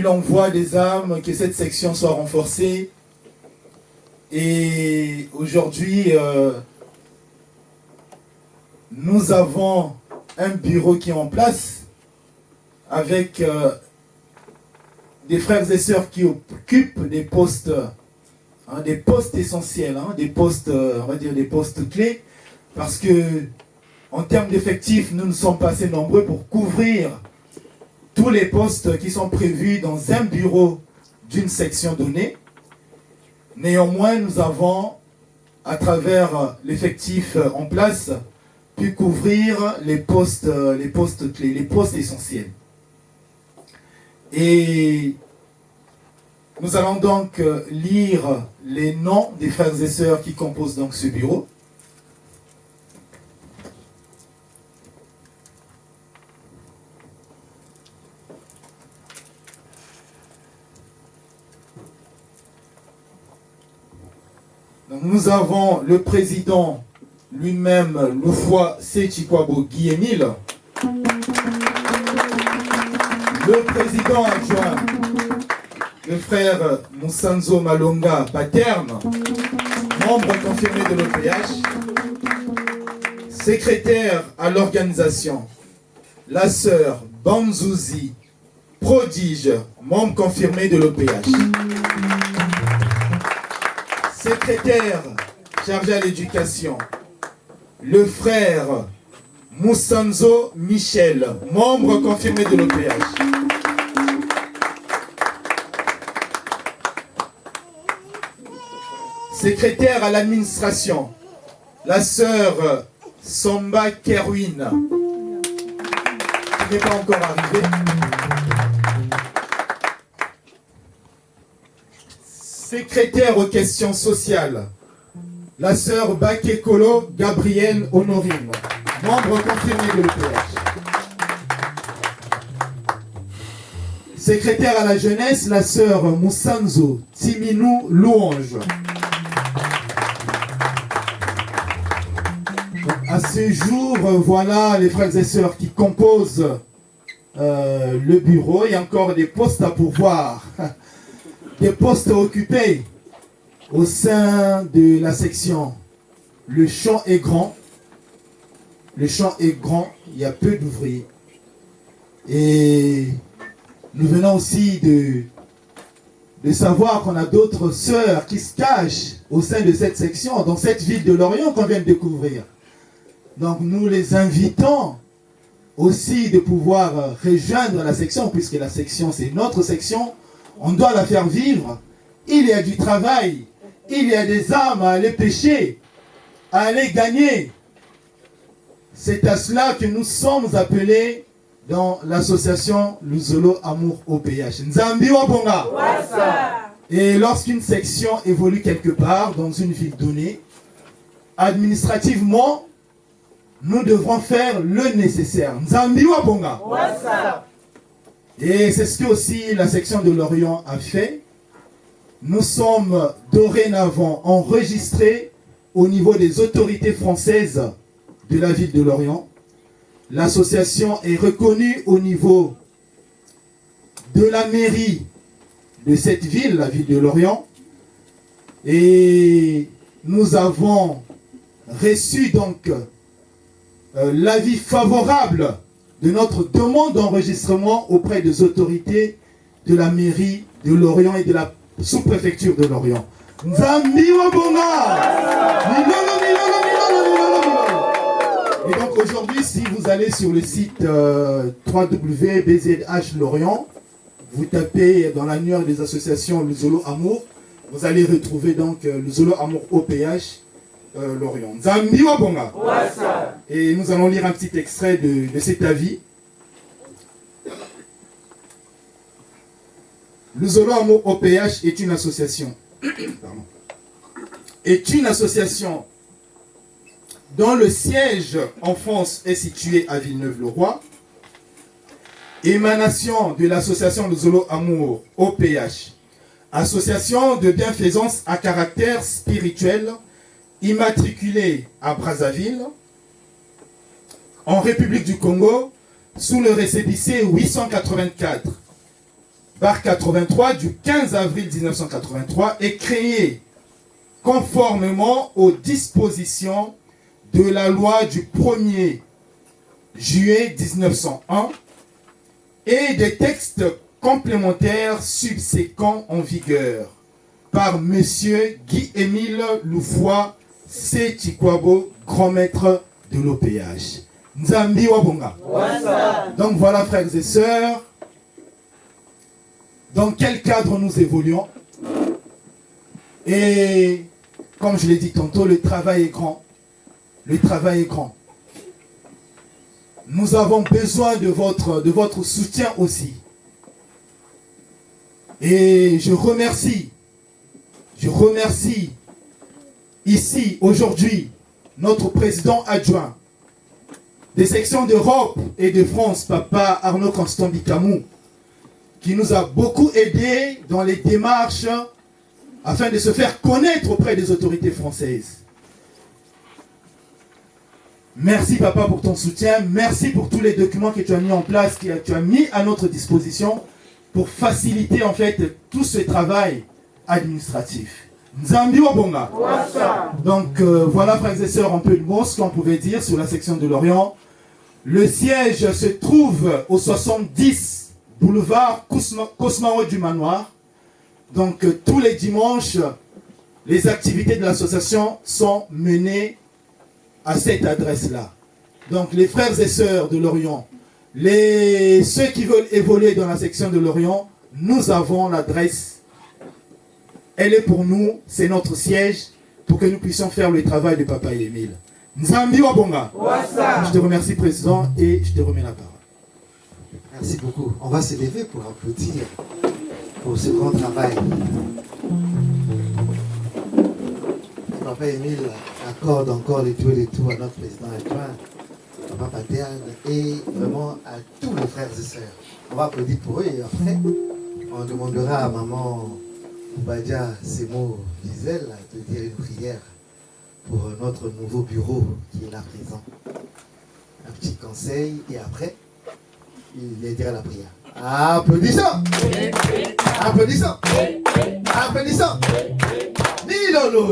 envoie des âmes, que cette section soit renforcée. Et aujourd'hui, nous avons un bureau qui est en place avec des frères et sœurs qui occupent des postes essentiels, des postes, on va dire des postes clés, parce que en termes d'effectifs, nous ne sommes pas assez nombreux pour couvrir tous les postes qui sont prévus dans un bureau d'une section donnée. Néanmoins, nous avons, à travers l'effectif en place, pu couvrir les postes clés, les postes essentiels. Et nous allons donc lire les noms des frères et sœurs qui composent donc ce bureau. Donc, nous avons le président lui-même, Loufoua Sechikwabo Guy-Émile. Le président adjoint, le frère Moussanzo Malonga Paterne, membre confirmé de l'OPH. Secrétaire à l'organisation, la sœur Banzouzi Prodige, membre confirmé de l'OPH. Secrétaire chargé à l'éducation, le frère Moussanzo Michel, membre confirmé de l'OPH. Secrétaire à l'administration, la sœur Samba Kerwin, qui n'est pas encore arrivée. Secrétaire aux questions sociales, la sœur Bakekolo Gabrielle Honorine, membre confirmé de l'OPH. Secrétaire à la jeunesse, la sœur Moussanzo Timinou Louange. À ce jour, voilà les frères et sœurs qui composent le bureau. Il y a encore des postes à pourvoir. Des postes occupés au sein de la section. Le champ est grand. Le champ est grand. Il y a peu d'ouvriers. Et nous venons aussi de savoir qu'on a d'autres sœurs qui se cachent au sein de cette section, dans cette ville de Lorient qu'on vient de découvrir. Donc nous les invitons aussi de pouvoir rejoindre la section, puisque la section c'est notre section. On doit la faire vivre. Il y a du travail. Il y a des âmes à aller pêcher, à aller gagner. C'est à cela que nous sommes appelés dans l'association Luzolo Amour OPH. Nzambi Wabonga. Et lorsqu'une section évolue quelque part dans une ville donnée, administrativement, nous devrons faire le nécessaire. Nzambi Wabonga. Et c'est ce que aussi la section de Lorient a fait. Nous sommes dorénavant enregistrés au niveau des autorités françaises de la ville de Lorient. L'association est reconnue au niveau de la mairie de cette ville, la ville de Lorient. Et nous avons reçu donc l'avis favorable de notre demande d'enregistrement auprès des autorités de la mairie de Lorient et de la sous-préfecture de Lorient. Nzambi Wabonga! Et donc aujourd'hui, si vous allez sur le site www.bzh Lorient, vous tapez dans l'annuaire des associations Luzolo Amour, vous allez retrouver donc Luzolo Amour OPH Lorient. Nzambi Wabonga. Et nous allons lire un petit extrait de cet avis. Luzolo Amour OPH est une association. Est une association dont le siège en France est situé à Villeneuve-le-Roi. Émanation de l'association Luzolo Amour OPH. Association de bienfaisance à caractère spirituel immatriculée à Brazzaville, en République du Congo, sous le récépissé 884 par 83 du 15 avril 1983 est créée conformément aux dispositions de la loi du 1er juillet 1901 et des textes complémentaires subséquents en vigueur par M. Guy-Émile Loufoua Sechikwabo, grand maître de l'OPH. Nzambi Wabonga. Donc voilà, frères et sœurs, dans quel cadre nous évoluons. Et comme je l'ai dit tantôt, le travail est grand. Le travail est grand. nous avons besoin de votre soutien aussi. Et je remercie ici, aujourd'hui, notre président adjoint des sections d'Europe et de France, Papa Arnaud Constant Bikamou, qui nous a beaucoup aidés dans les démarches afin de se faire connaître auprès des autorités françaises. Merci Papa pour ton soutien, merci pour tous les documents que tu as mis en place, que tu as mis à notre disposition pour faciliter en fait tout ce travail administratif. Nzambi Wabonga. Donc voilà frères et sœurs un peu de mots ce qu'on pouvait dire sur la section de Lorient. Le siège se trouve au 70 boulevard Cosmao du Manoir. Donc tous les dimanches, les activités de l'association sont menées à cette adresse-là. Donc les frères et sœurs de Lorient, ceux qui veulent évoluer dans la section de Lorient, nous avons l'adresse. Elle est pour nous, c'est notre siège pour que nous puissions faire le travail de Papa Émile. Nzambi Wabonga. Je te remercie Président et je te remets la parole. Merci beaucoup. On va se lever pour applaudir pour ce grand travail. Papa Émile accorde encore les tours à notre président adjoint, Papa Paterne, et vraiment à tous les frères et sœurs. On va applaudir pour eux et après, on demandera à maman Badia Semo Gisèle de dire une prière pour notre nouveau bureau qui est là présent. Un petit conseil et après, il dira la prière. Applaudissons! Applaudissons! Applaudissons! Nilolo!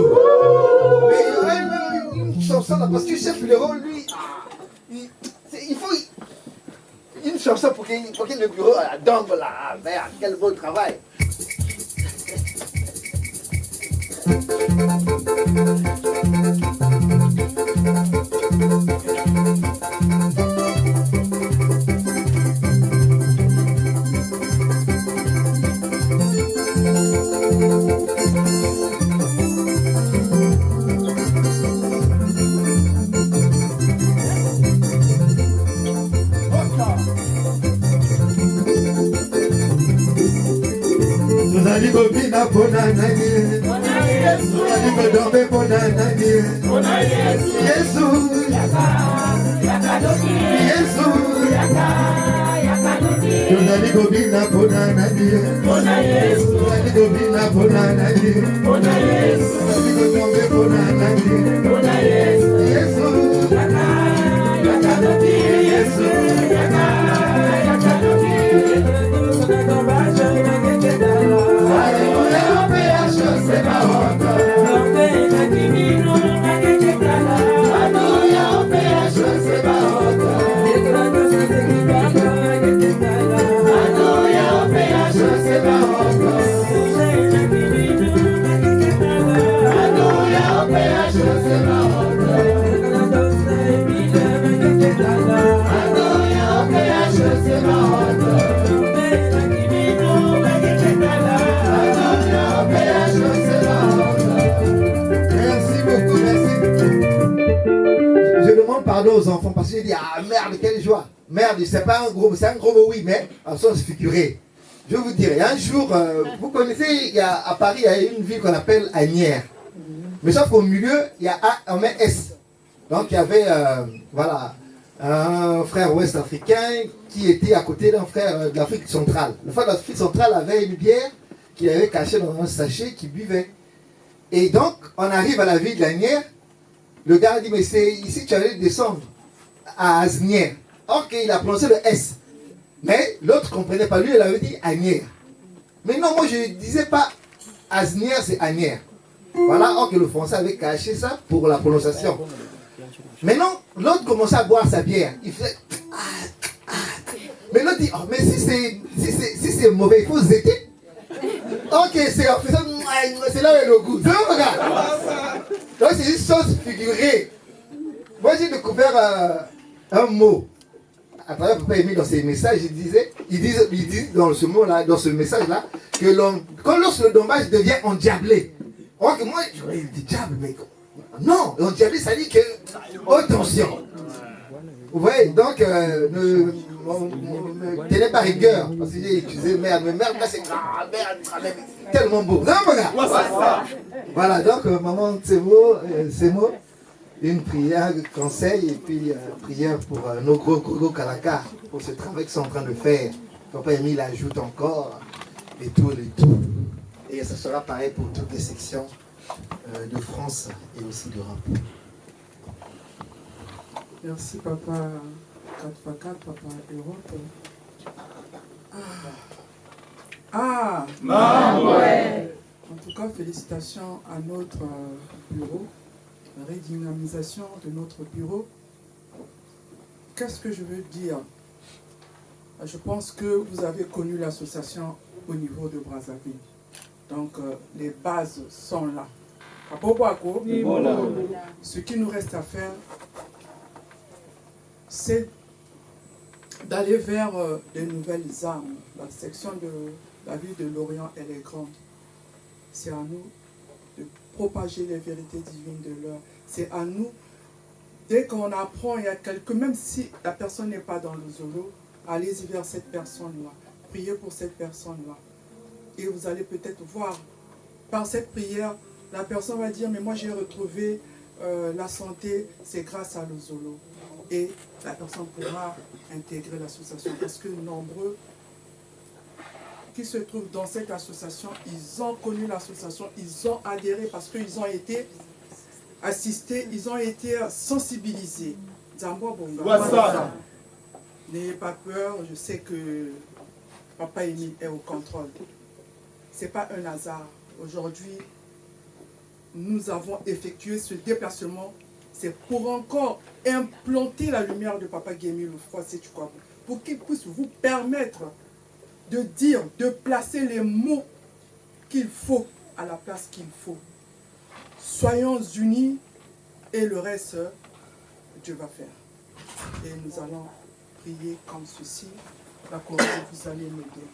Mais une chanson là, parce que chef Léron, lui, il faut une chanson pour que le bureau donne là. Merde, quel beau travail! Tozali kobina pona nani, tozali kodombe pona nani, Yesu, Yesu, tozali kobina pona nani, tozali kobina pona nani, tozali kodombe pona nani, Yesu, Yesu. Pardon aux enfants parce que j'ai dit ah merde quelle joie, merde c'est pas un gros, c'est un gros mot oui mais en sens figuré. Je vais vous dire, il y a un jour, vous connaissez, à Paris il y a une ville qu'on appelle Asnières, mais sauf qu'au milieu il y a A, on met S. Donc il y avait voilà un frère ouest-africain qui était à côté d'un frère de l'Afrique centrale. Le frère de l'Afrique centrale avait une bière qu'il avait cachée dans un sachet qu'il buvait. Et donc on arrive à la ville d'Asnières. Le gars dit, mais c'est ici tu allais descendre à Asnières. Or qu'il a prononcé le S. Mais l'autre ne comprenait pas. Lui, il avait dit Asnières. Mais non, moi je ne disais pas Asnières, c'est Asnières. Voilà, or que le français avait caché ça pour la prononciation. Maintenant, l'autre commençait à boire sa bière. Il faisait... Mais l'autre dit, oh, mais si c'est mauvais, il faut zéter. Ok, c'est en faisant... C'est là où il y a le goût. C'est bon, regarde. Donc c'est une chose figurée. Moi j'ai découvert un mot à travers Papa Émile dans ses messages. Il dit dans ce mot-là, dans ce message-là, que lorsque le dommage devient endiablé. Or que moi j'aurais dit diable, mais non, endiablé ça dit que attention. Vous voyez, donc, ne tenez pas rigueur. Parce que j'ai utilisé merde. Mais merde, là, c'est grave. Merde, tellement beau. Non, mon gars. Voilà, donc, maman, c'est beau. Une prière, conseil, et puis prière pour nos gros Kalaka, pour ce travail qu'ils sont en train de faire. Papa Émile ajoute encore, et tout. Et ça sera pareil pour toutes les sections de France et aussi d'Europe. Merci papa 4x4, papa Europe. En tout cas, félicitations à notre bureau, la redynamisation de notre bureau. Qu'est-ce que je veux dire? Je pense que vous avez connu l'association au niveau de Brazzaville. Donc, les bases sont là. Ce qui nous reste à faire, c'est d'aller vers les nouvelles armes. La section de la ville de Lorient, elle est grande. C'est à nous de propager les vérités divines de l'heure. C'est à nous, dès qu'on apprend, il y a même si la personne n'est pas dans le Zolo, allez-y vers cette personne-là. Priez pour cette personne-là. Et vous allez peut-être voir, par cette prière, la personne va dire, mais moi j'ai retrouvé la santé, c'est grâce à l'Ozolo. Et la personne pourra intégrer l'association parce que nombreux qui se trouvent dans cette association, ils ont connu l'association, ils ont adhéré parce qu'ils ont été assistés, ils ont été sensibilisés. N'ayez pas peur, je sais que Papa Émile est au contrôle. Ce n'est pas un hasard. Aujourd'hui, nous avons effectué ce déplacement. C'est pour encore implanter la lumière de Papa Émile Loufoua-Sétukwabo, pour qu'il puisse vous permettre de dire, de placer les mots qu'il faut à la place qu'il faut. Soyons unis et le reste, Dieu va faire. Et nous allons prier comme ceci. D'accord, vous allez m'aider.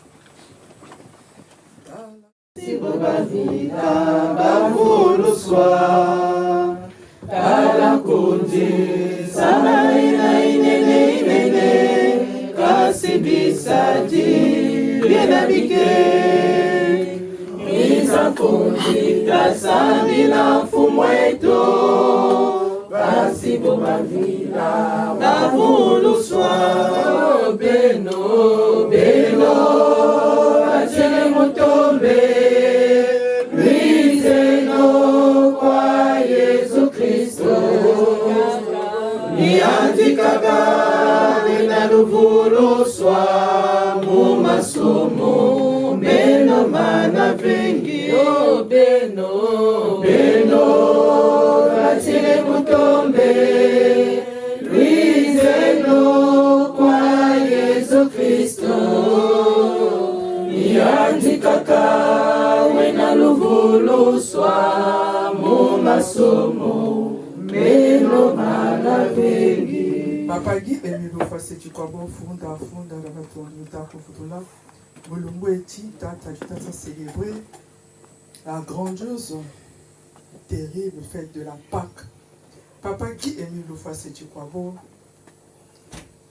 Papa Guy Émile Loufoua-Sétukwabo funda la maternité Kufutula Mulungu eti tata célébrer la grandiose terrible fête de la Pâque. Papa Guy Émile Loufoua-Sétukwabo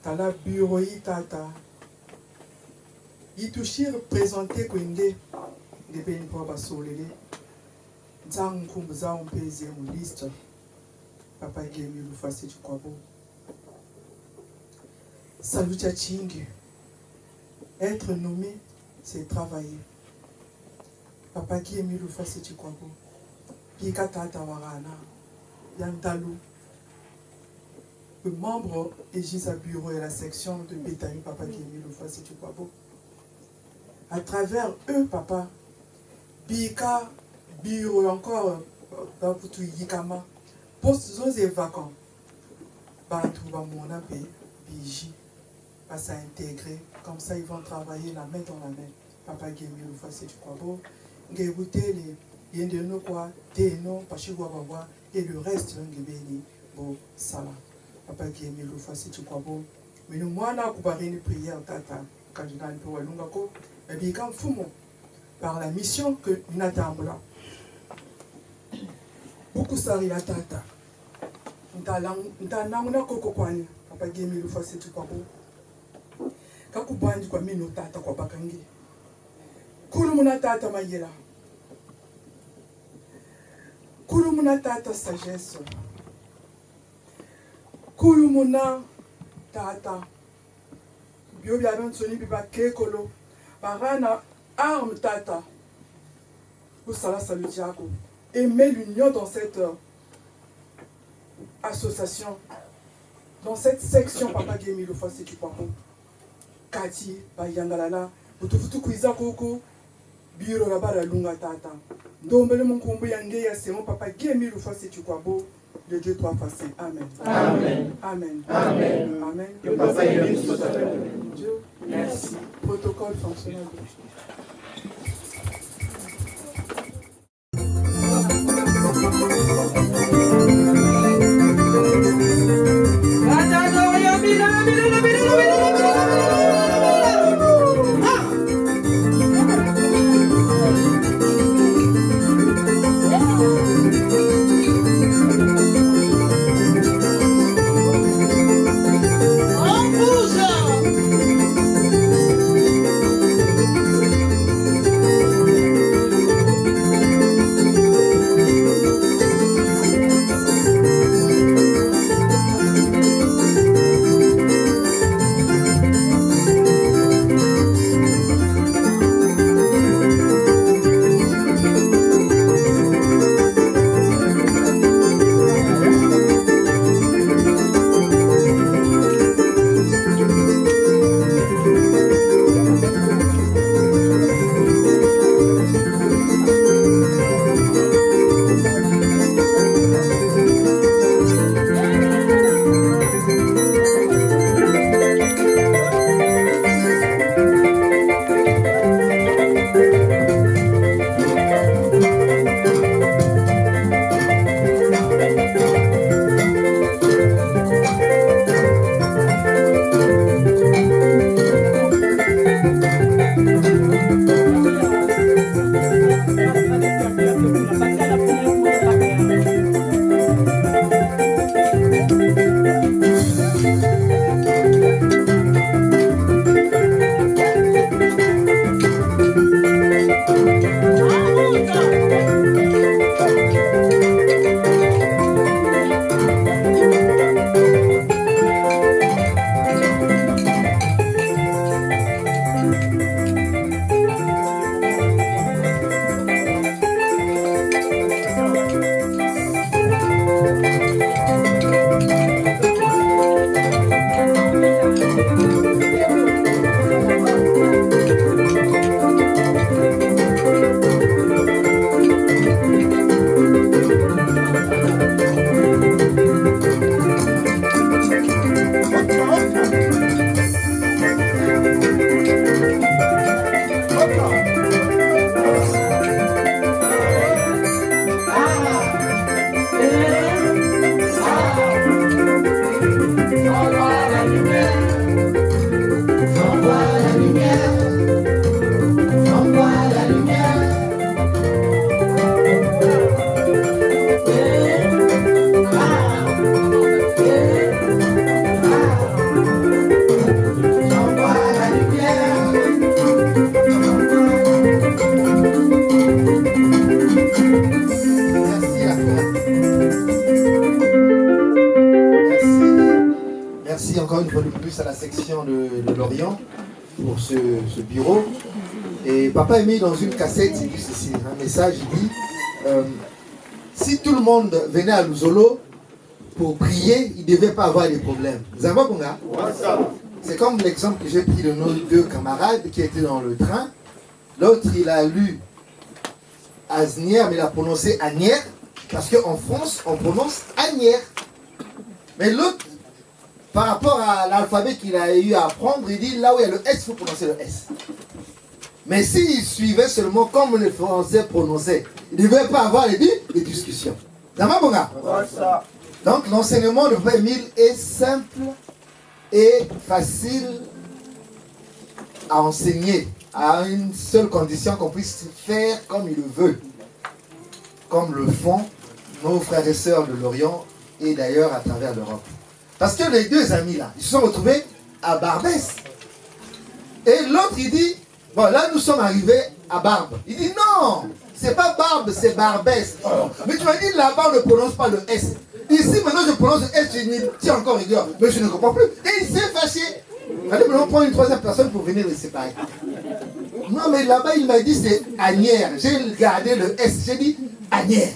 tala bureau tata yitushir présenté kwende de ben pour basolele nzangu kumbuza umpeze mu liste. Papa Guy Émile Loufoua-Sétukwabo Salutia Ching. Être nommé, c'est travailler. Papa Guy Émile Loufoua-Sétukwabo. Pika Tata Warana. Yantalu. Le membre et Gisa Bureau et la section de Béthanie, Papa Guy Émile Loufoua-Sétukwabo. À travers eux, papa, Pika Bureau encore dans Poutou Yikama. Post et vacants. Bantou Bamona P. Biji. À s'intégrer, comme ça ils vont travailler la main dans la main. Papa Guy Émile Loufoua-Sétukwabo, Ngébouté les Yendeno quoi, Téno, Pachigouabawa, et le reste, Ngébéni, Bo Sala. Papa Guy Émile Loufoua-Sétukwabo, mais nous, moi, n'a pas une prière, Tata, cardinal pour Walungako, et bien quand Fumo, par la mission que nous avons là, beaucoup sari la Tata, Ntalamuna Kokokwani. Papa Guémi le fois c'est tout papa. Kakubandi kwa mino tata kwa bakangi. Kulumuna tata mayela. Kulumuna tata sagesse. Kulumuna tata. Bio bia ben soni biba kekolo. Barana arme tata. Vous savez ça le diago. Aimer l'union dans cette association. Dans cette section Papa Guémi le fois c'est tu papa. Kati bayangalala. Utufutu kuiza koko. Biro la bara lunga tata. Ndombele munkumbu yange ya semo Papa Guémi le fois c'est tu kwabo. De Dieu toi facile. Amen. Amen. Amen. Amen. Amen. Que Papa Guémi soit avec Dieu. Merci. Protocole fonctionnel. à la section de Lorient pour ce bureau. Et papa a mis dans une cassette, il dit ceci, un message, il dit si tout le monde venait à Luzolo pour prier, il ne devait pas avoir des problèmes. C'est comme l'exemple que j'ai pris de nos deux camarades qui étaient dans le train. L'autre, il a lu Asnière, mais il a prononcé Agnière, parce qu'en France, on prononce Agnière. Mais l'autre, par rapport à l'alphabet qu'il a eu à apprendre, il dit là où il y a le S, il faut prononcer le S. Mais s'il suivait seulement comme les Français prononçaient, il ne devait pas avoir des discussions. Donc l'enseignement de Père Émile est simple et facile à enseigner, à une seule condition, qu'on puisse faire comme il le veut, comme le font nos frères et sœurs de l'Orient et d'ailleurs à travers l'Europe. Parce que les deux amis là, ils se sont retrouvés à Barbès. Et l'autre il dit, bon là nous sommes arrivés à Barbe. Il dit non, c'est pas Barbe, c'est Barbès. Oh, mais tu m'as dit là-bas on ne prononce pas le S. Ici maintenant je prononce le S, je me tiens encore rigueur, mais je ne comprends plus. Et il s'est fâché. Allez maintenant prendre une troisième personne pour venir les séparer. Non mais là-bas il m'a dit c'est Agnières. J'ai gardé le S, j'ai dit Agnières.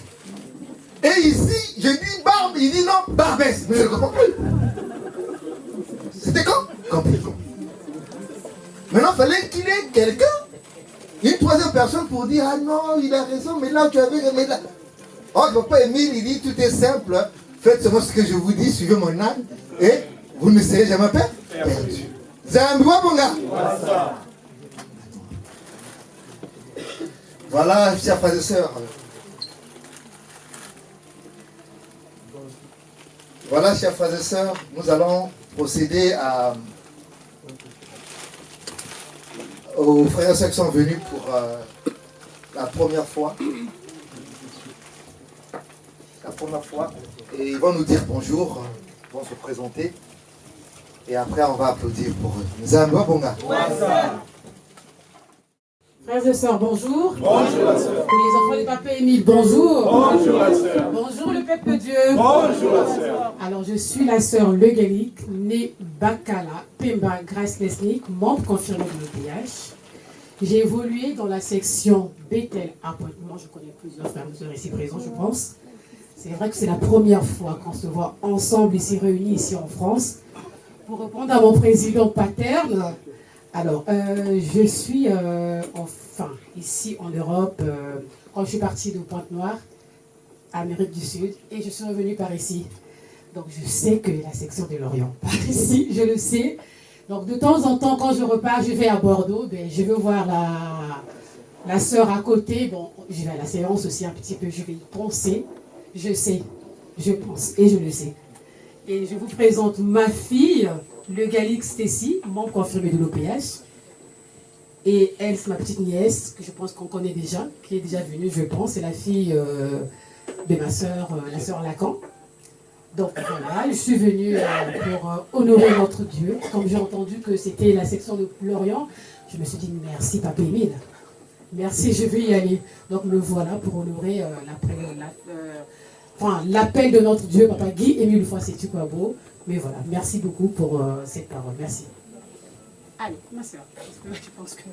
Et ici je dis Barbe, il dit non, Barbès. Mais je ne comprends plus. C'était quand? Compliqué. Maintenant il fallait qu'il ait quelqu'un, une troisième personne pour dire ah non il a raison, mais là tu avais mais là. Oh papa Émile il dit tout est simple, faites seulement ce que je vous dis, suivez mon âne et vous ne serez jamais perdu. Zamboua Bonga. Voilà, chers frères et sœurs. Voilà, chers frères et sœurs, nous allons procéder aux frères et sœurs qui sont venus pour la première fois. La première fois. Et ils vont nous dire bonjour, ils vont se présenter. Et après, on va applaudir pour eux. Zamboua Bonga. Frères et sœurs, bonjour. Bonjour la sœur. Les enfants du papa Émile, bonjour. Bonjour la sœur. Bonjour le peuple de Dieu. Bonjour la sœur. Alors je suis la sœur Legalique, née Bakala, Pemba, Grace Lesnick, membre confirmé de l'OPH. J'ai évolué dans la section Bethel Appointement. Je connais plusieurs frères et sœurs ici présents, je pense. C'est vrai que c'est la première fois qu'on se voit ensemble ici réunis ici en France. Pour répondre à mon président paterne, alors je suis enfin ici en Europe quand je suis partie de Pointe-Noire, Amérique du Sud, et je suis revenue par ici. Donc je sais que la section de l'Orient par ici, je le sais. Donc de temps en temps, quand je repars, je vais à Bordeaux, ben, je vais voir la sœur à côté. Bon, je vais à la séance aussi un petit peu, je vais y penser. Je sais, je pense et je le sais. Et je vous présente ma fille, le Galix Stécie, membre confirmé de l'OPH. Et elle, c'est ma petite nièce, que je pense qu'on connaît déjà, qui est déjà venue, je pense. C'est la fille de ma sœur, la sœur Lacan. Donc voilà, je suis venue pour honorer notre Dieu. Comme j'ai entendu que c'était la section de Lorient, je me suis dit merci Papa Émile. Merci, je vais y aller. Donc me voilà pour honorer l'appel de notre Dieu, Papa Guy Émile Foissetu-Kwabo. Mais voilà, merci beaucoup pour cette parole. Merci. Allez, ma soeur, je pense que...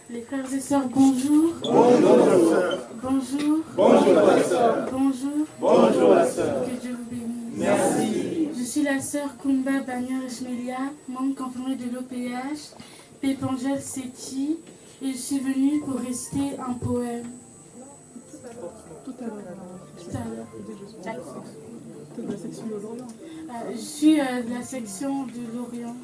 Les frères et sœurs, bonjour. Bonjour la sœur. Bonjour. Bonjour la sœur. Bonjour. Bonjour la sœur. Que Dieu vous bénisse. Merci. Je suis la sœur Kumba Banya Ishmelia, membre confirmée de l'OPH, Pépangel Seti, et je suis venue pour réciter un poème. Tout à l'heure. D'accord. De la section de l'Orient. Je suis de la section de l'Orient.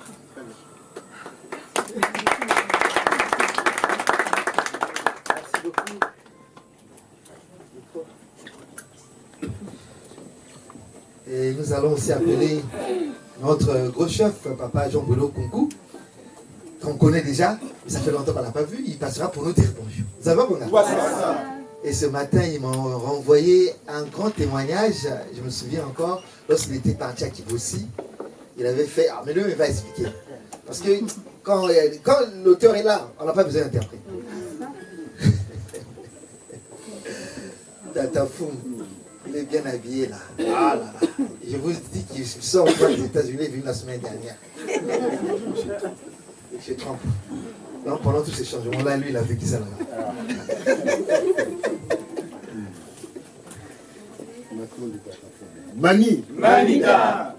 Merci beaucoup. Et nous allons aussi appeler notre gros chef, Papa Jean Bolo Kunku, qu'on connaît déjà, mais ça fait longtemps qu'on ne l'a pas vu, il passera pour nous dire bonjour. Ça va, mon gars? Et ce matin, ils m'ont renvoyé un grand témoignage, je me souviens encore, lorsqu'il était parti à Kibossi, il avait fait, mais lui, il va expliquer. Parce que quand l'auteur est là, on n'a pas besoin d'interpréter. Tata Foum, il est bien habillé là. Ah là là. Je vous dis qu'il sort des États-Unis, il est venu la semaine dernière. Je trompe. Donc pendant tous ces changements-là, lui, il a vécu ça là-bas. Mani. Manita.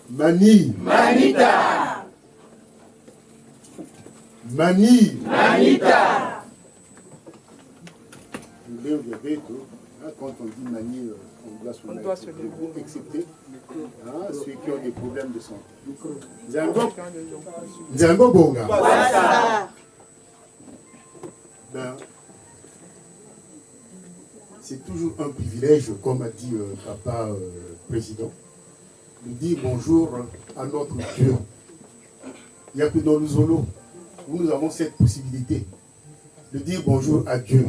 Mani. Manita. Mani. Manita. Quand on dit mani, on doit se lever, excepté ceux qui ont des problèmes de santé. Nzango Bonga. Ben, c'est toujours un privilège, comme a dit Papa Président, de dire bonjour à notre Dieu. Il n'y a que dans le Zolo où nous avons cette possibilité de dire bonjour à Dieu.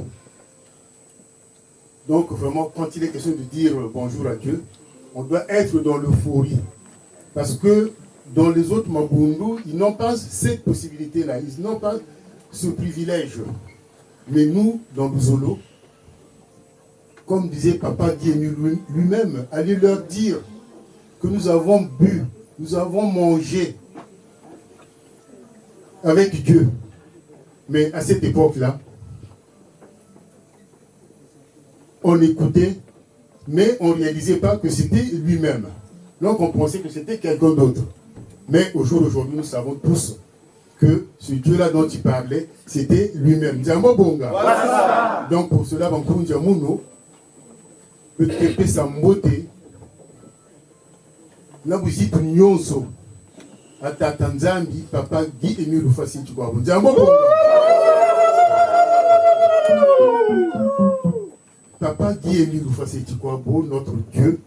Donc vraiment, quand il est question de dire bonjour à Dieu, on doit être dans l'euphorie. Parce que dans les autres Mabundu, ils n'ont pas cette possibilité-là, ils n'ont pas ce privilège. Mais nous, dans Luzolo, comme disait Papa Guému lui-même, allez leur dire que nous avons bu, nous avons mangé avec Dieu. Mais à cette époque-là, on écoutait, mais on ne réalisait pas que c'était lui-même. Donc on pensait que c'était quelqu'un d'autre. Mais au jour d'aujourd'hui, nous savons tous que ce Dieu-là dont il parlait, c'était lui-même. Djambo Bonga. Donc pour cela, Bankoun Djamouno, peut-être sa beauté, là vous dites Nyonso, à Tatanzambi, Papa Guy Emile Rufasi Tchouabou. Djambo Bonga. Papa Guy Emile Rufasi Tchouabou, notre Dieu,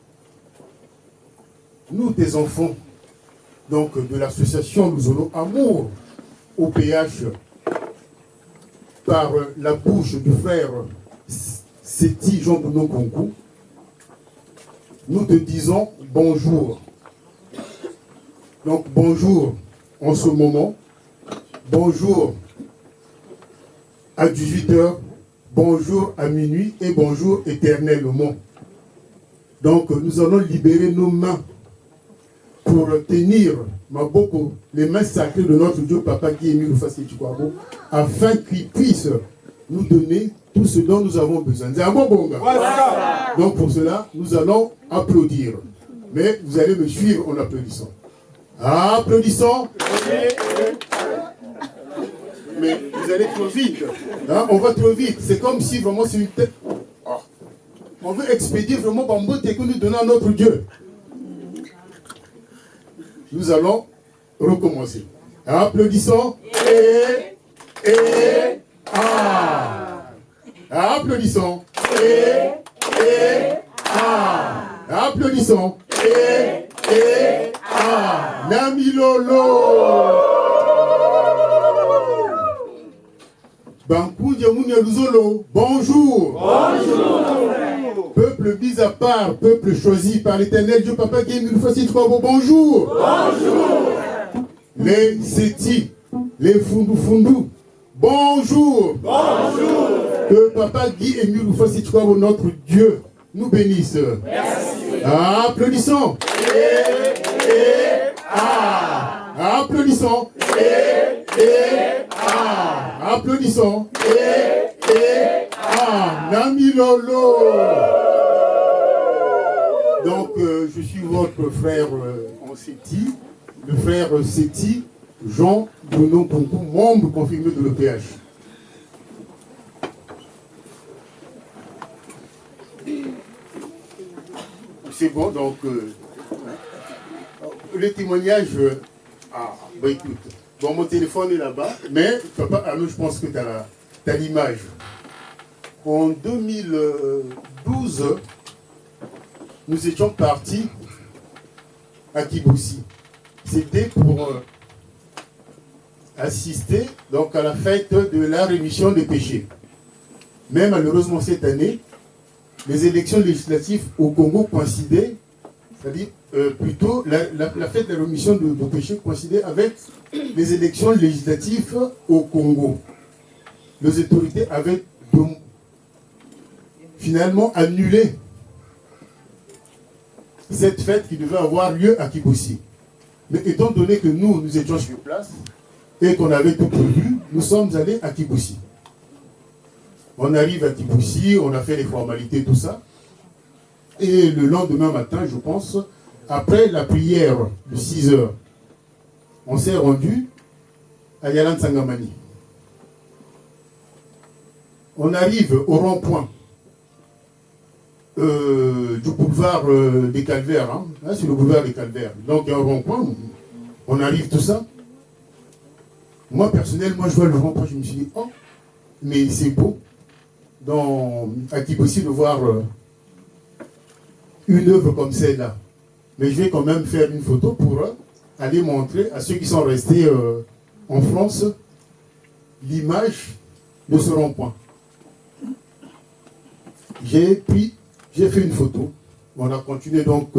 nous, tes enfants, donc de l'association Luzolo Amour au PH, par la bouche du frère Seti Jean Bounon Konkou, nous te disons bonjour. Donc bonjour en ce moment, bonjour à 18h, bonjour à minuit et bonjour éternellement. Donc nous allons libérer nos mains pour tenir Maboko, les mains sacrées de notre Dieu Papa qui est mis Rufasi Tchouabou, afin qu'il puisse nous donner tout ce dont nous avons besoin. Donc pour cela, nous allons applaudir. Mais vous allez me suivre en applaudissant. Applaudissons. Mais vous allez trop vite. Hein? On va trop vite. C'est comme si vraiment c'est une tête. Oh. On veut expédier vraiment Bambote que nous donnons à notre Dieu. Nous allons recommencer. Applaudissons. Applaudissons. Applaudissons. Namilolo. Bankou Djamounia Luzolo. Bonjour. Bonjour. Peuple mis à part, peuple choisi par l'Éternel Dieu Papa Guy Emile Rufasi Tchouabou. Bonjour. Bonjour. Les Seti, les Fundu. Bonjour. Bonjour. Que Papa Guy Emile Rufasi Tchouabou, notre Dieu, nous bénisse. Merci. Applaudissons. Applaudissons. Applaudissons. Namilolo. Donc, je suis votre frère en Seti, le frère Seti, Jean Bounon Konkou, membre confirmé de l'EPH. C'est bon, donc, le témoignage, bah écoute, bon, mon téléphone est là-bas, mais Papa Arnaud, je pense que tu as l'image. En 2012, nous étions partis à Kiboussi. C'était pour assister donc, à la fête de la rémission des péchés. Mais malheureusement, cette année, les élections législatives au Congo coïncidaient, c'est-à-dire plutôt la fête de la rémission de péchés coïncidait avec les élections législatives au Congo. Les autorités avaient finalement annulé cette fête qui devait avoir lieu à Kiboussi. Mais étant donné que nous étions sur place et qu'on avait tout prévu, nous sommes allés à Kiboussi. On arrive à Kiboussi, on a fait les formalités, tout ça. Et le lendemain matin, je pense, après la prière de 6 heures, on s'est rendu à Yalan Sangamani. On arrive au rond-point du boulevard des Calvaires. Hein. Là, c'est le boulevard des Calvaires. Donc, il y a un rond-point, on arrive tout ça. Moi, personnellement, je vois le rond-point, je me suis dit, oh, mais c'est beau à Kiboussi de voir une œuvre comme celle-là. Mais je vais quand même faire une photo pour aller montrer à ceux qui sont restés en France l'image de ce rond-point. J'ai fait une photo On a continué donc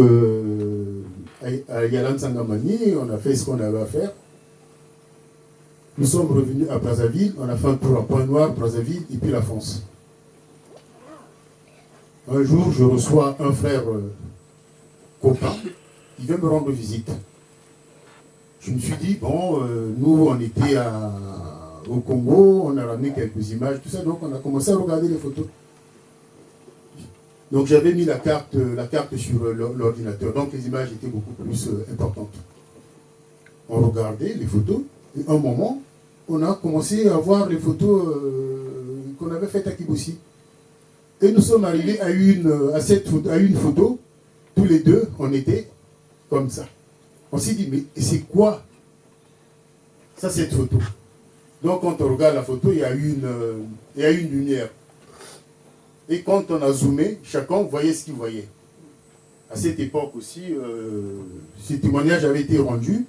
à Yalan Sangamani, on a fait ce qu'on avait à faire. Nous sommes revenus à Brazzaville, on a fait un tour à Pointe-Noire, Brazzaville et puis la France. Un jour, je reçois un frère copain qui vient me rendre visite. Je me suis dit, bon, nous on était au Congo, on a ramené quelques images, tout ça, donc on a commencé à regarder les photos. Donc j'avais mis la carte sur l'ordinateur, donc les images étaient beaucoup plus importantes. On regardait les photos, et à un moment, on a commencé à voir les photos qu'on avait faites à Kibossi. Et nous sommes arrivés à une photo, tous les deux, on était comme ça. On s'est dit, mais c'est quoi ça, cette photo? Donc quand on regarde la photo, il y a une lumière. Et quand on a zoomé, chacun voyait ce qu'il voyait. À cette époque aussi, ce témoignage avait été rendu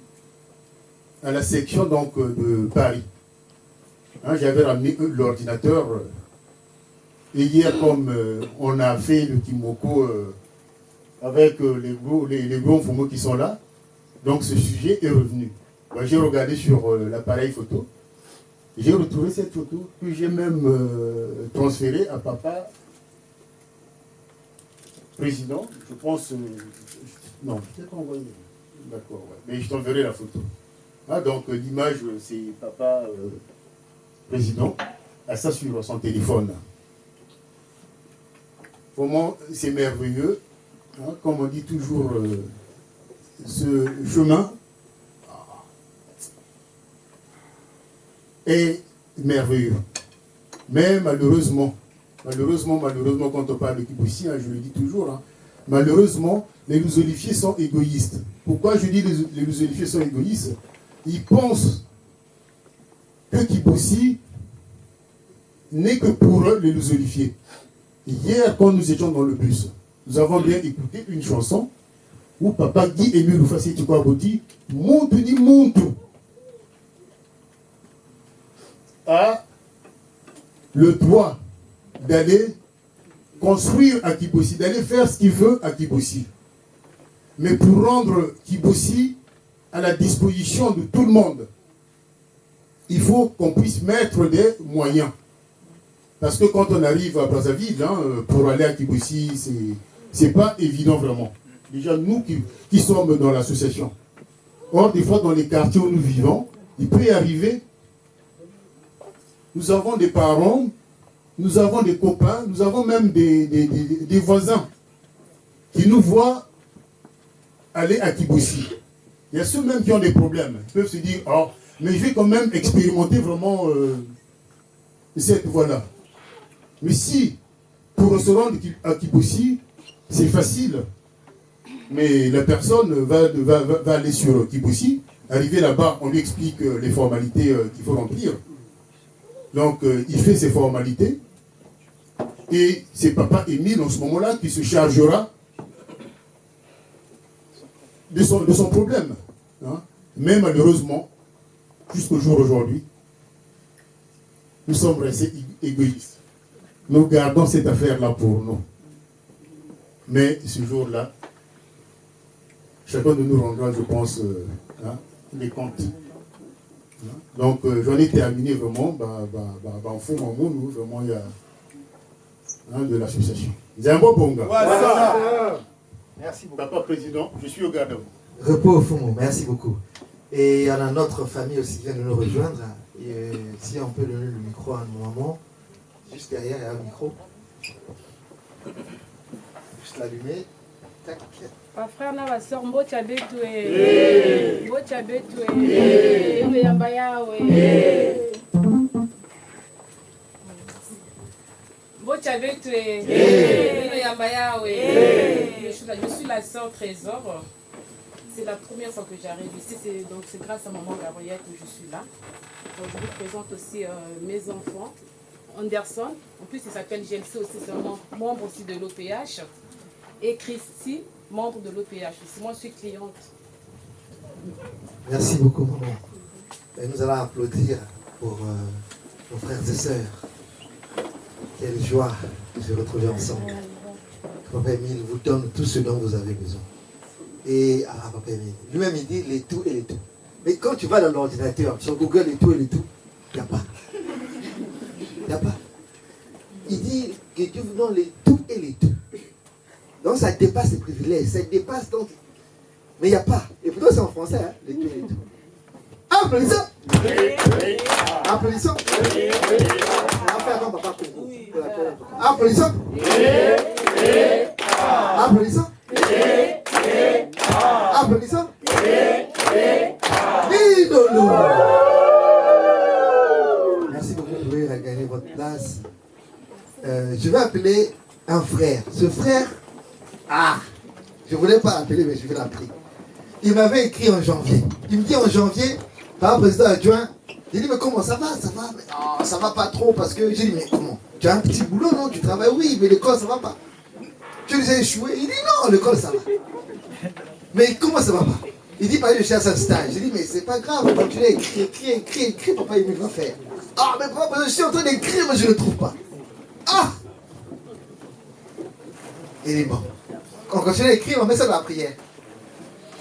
à la section donc, de Paris. Hein, j'avais ramené l'ordinateur. Et hier, comme on a fait le Kimoko avec les gros Fumo qui sont là, donc ce sujet est revenu. Ben, j'ai regardé sur l'appareil photo. J'ai retrouvé cette photo que j'ai même transférée à papa président. Je pense... non, je ne t'ai pas envoyé. D'accord, ouais. Mais je t'enverrai la photo. Ah, donc l'image, c'est papa président. À ça sur son téléphone. Vraiment, c'est merveilleux. Hein, comme on dit toujours, ce chemin est merveilleux. Mais malheureusement, quand on parle de Kibossi, hein, je le dis toujours, hein, malheureusement, les lusolifiés sont égoïstes. Pourquoi je dis les lusolifiés sont égoïstes? Ils pensent que Kibossi n'est que pour eux, les lusolifiés. Hier, quand nous étions dans le bus, nous avons bien écouté une chanson où papa Guy Émile Loufassi Tikwaboti monte a le droit d'aller construire à Kibossi, d'aller faire ce qu'il veut à Kibossi. Mais pour rendre Kibossi à la disposition de tout le monde, il faut qu'on puisse mettre des moyens. Parce que quand on arrive à Brazzaville, hein, pour aller à Kibossi, c'est pas évident vraiment. Déjà, nous qui sommes dans l'association. Or, des fois, dans les quartiers où nous vivons, il peut y arriver, nous avons des parents, nous avons des copains, nous avons même des voisins qui nous voient aller à Kibossi. Il y a ceux même qui ont des problèmes. Ils peuvent se dire, oh, mais je vais quand même expérimenter vraiment cette voie-là. Mais si, pour se rendre à Kibossi, c'est facile, mais la personne va aller sur Kibossi, arriver là-bas, on lui explique les formalités qu'il faut remplir. Donc, il fait ses formalités, et c'est papa Émile, en ce moment-là, qui se chargera de son problème. Hein. Mais malheureusement, jusqu'au jour d'aujourd'hui, nous sommes restés égoïstes. Nous gardons cette affaire-là pour nous. Mais ce jour-là, chacun de nous rendra, je pense, hein, les comptes. Hein? Donc, j'en ai terminé vraiment, en fond, nous, vraiment, il y a de l'association. Zambo Bonga. Merci beaucoup. Papa Président, je suis au garde à vous. Repos au fond, merci beaucoup. Et il y en a notre famille aussi qui vient de nous rejoindre. Et, si on peut donner le micro à nos mamans. Juste derrière, il y a un micro. Juste l'allumer. Tac. Ma frère na basor mbocha betwe. Mbocha betwe. Eme yamba yawe. Mbocha betwe. Eme yamba yawe. Je suis la sœur Trésor. C'est la première fois que j'arrive ici. Donc c'est grâce à maman Gabrielle que je suis là. Donc, je vous présente aussi mes enfants. Anderson, en plus il s'appelle GLC aussi, c'est un membre aussi de l'OPH. Et Christy, membre de l'OPH aussi. Moi je suis cliente. Merci beaucoup maman. Et nous allons applaudir pour nos frères et sœurs. Quelle joie de se retrouver ensemble. Papa Émile vous donne tout ce dont vous avez besoin. Et Papa Émile, lui-même il dit les tout et les tout. Mais quand tu vas dans l'ordinateur, sur Google, les tout et les tout, il n'y a pas. Il n'y a pas. Il dit que Dieu vous donne les tout et les tout. Donc ça dépasse les privilèges, ça dépasse donc. Mais il n'y a pas. Et pourtant c'est en français, hein, les tout et les tout. Applaudissons. Applaudissons. Applaudissons. Applaudissons. Applaudissons. Merci beaucoup, vous pouvez regagner votre place. Je vais appeler un frère. Ce frère, je ne voulais pas l'appeler, mais je vais l'appeler. Il m'avait écrit en janvier. Il me dit en janvier, par président adjoint, j'ai dit mais comment ça va? Ça va, mais non, ça va pas trop parce que j'ai dit mais comment? Tu as un petit boulot, non? Tu travailles? Oui, mais l'école ça va pas. Tu les as échoué? Il dit non, l'école ça va. Mais comment ça va pas? Il dit je cherche un stage. J'ai dit mais c'est pas grave, continue à écrire, papa il va faire. Ah mais papa je suis en train d'écrire mais je ne le trouve pas. Il est bon. On continue à écrire, on met ça dans la prière.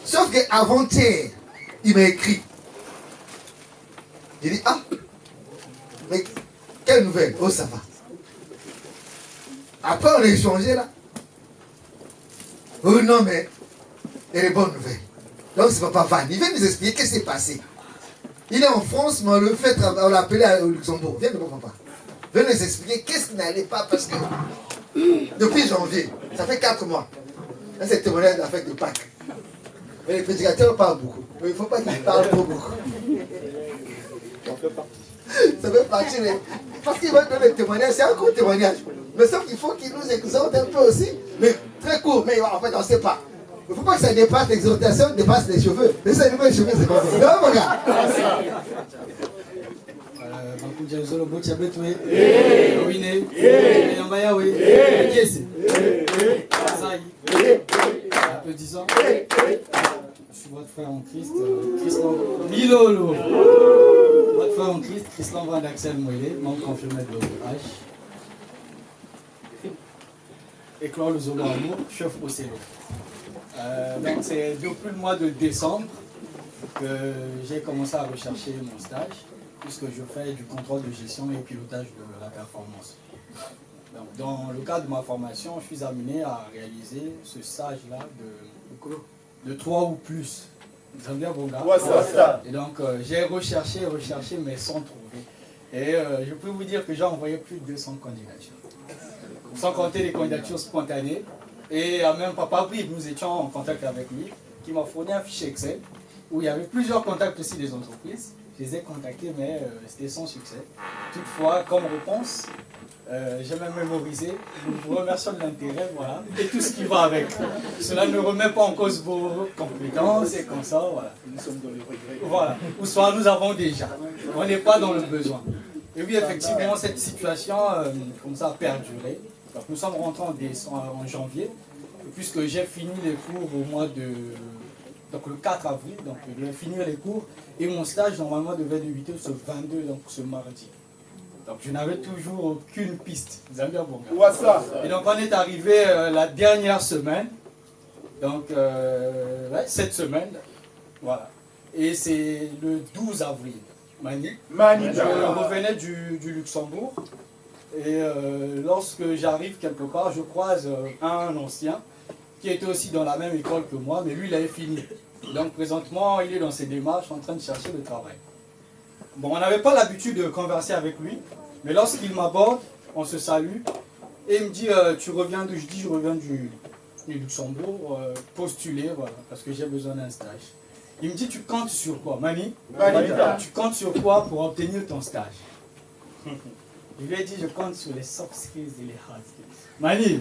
Sauf qu'avant-hier, il m'a écrit. J'ai dit, mais quelle nouvelle? Oh, ça va. Après, on a échangé là. Oh non, mais il y a des bonnes nouvelles. Donc, c'est papa Van. Il vient nous expliquer qu'est-ce qui s'est passé. Il est en France, mais on l'a appelé au Luxembourg. Viens de mon papa. Viens nous expliquer qu'est-ce qui n'allait pas parce que depuis janvier, ça fait 4 mois. Là, c'est le témoignage de la fête de Pâques. Mais les prédicateurs parlent beaucoup. Mais il ne faut pas qu'ils parlent trop beaucoup. Ça fait partie. Parce qu'ils vont donner le témoignage, c'est un court témoignage. Mais sauf qu'il faut qu'ils nous exhortent un peu aussi. Mais très court, mais en fait, on ne sait pas. Il ne faut pas que ça dépasse l'exhortation, dépasse les cheveux. Mais ça dépasse les cheveux, c'est pas ça. Non, mon gars. Applaudissons. Je suis votre frère en Christ, Milolo. Votre frère en Christ, Christ Lambrin d'Axel Moïlé, membre confirmé de l'OPH. Éclore le Zolo Amour, chef au CELO. Donc c'est depuis le mois de décembre que j'ai commencé à rechercher mon stage, puisque je fais du contrôle de gestion et pilotage de la performance. Donc, dans le cadre de ma formation, je suis amené à réaliser ce stage-là de 3 ou plus. Vous avez bien, bon gars? Et donc, j'ai recherché, mais sans trouver. Et je peux vous dire que j'ai envoyé plus de 200 candidatures. Sans compter les candidatures spontanées. Et même Papa Brive, nous étions en contact avec lui, qui m'a fourni un fichier Excel, où il y avait plusieurs contacts aussi des entreprises. Je les ai contactés, mais c'était sans succès. Toutefois, comme réponse, j'ai même mémorisé. Nous vous remercions de l'intérêt, voilà, et tout ce qui va avec. Cela ne remet pas en cause vos compétences et comme ça, voilà. Nous sommes dans les regrets. Voilà. Ou soit nous avons déjà. On n'est pas dans le besoin. Et oui, effectivement, cette situation, comme ça, a perduré. Donc, nous sommes rentrés en janvier, puisque j'ai fini les cours au mois de... Donc le 4 avril, donc je vais finir les cours, et mon stage normalement devait débuter ce 22, donc ce mardi. Donc je n'avais toujours aucune piste. Vous avez bien bon gars. Et donc on est arrivé la dernière semaine, donc cette semaine, voilà. Et c'est le 12 avril, Mani. Je revenais du Luxembourg, et lorsque j'arrive quelque part, je croise un ancien qui était aussi dans la même école que moi, mais lui il avait fini. Donc présentement, il est dans ses démarches en train de chercher le travail. Bon, on n'avait pas l'habitude de converser avec lui, mais lorsqu'il m'aborde, on se salue, et il me dit, tu reviens d'où? Je dis, je reviens du Luxembourg, postuler, voilà, parce que j'ai besoin d'un stage. Il me dit, tu comptes sur quoi, Mani? Tu comptes sur quoi pour obtenir ton stage? Je lui ai dit, je compte sur les soft skills et les hard skills. Mani,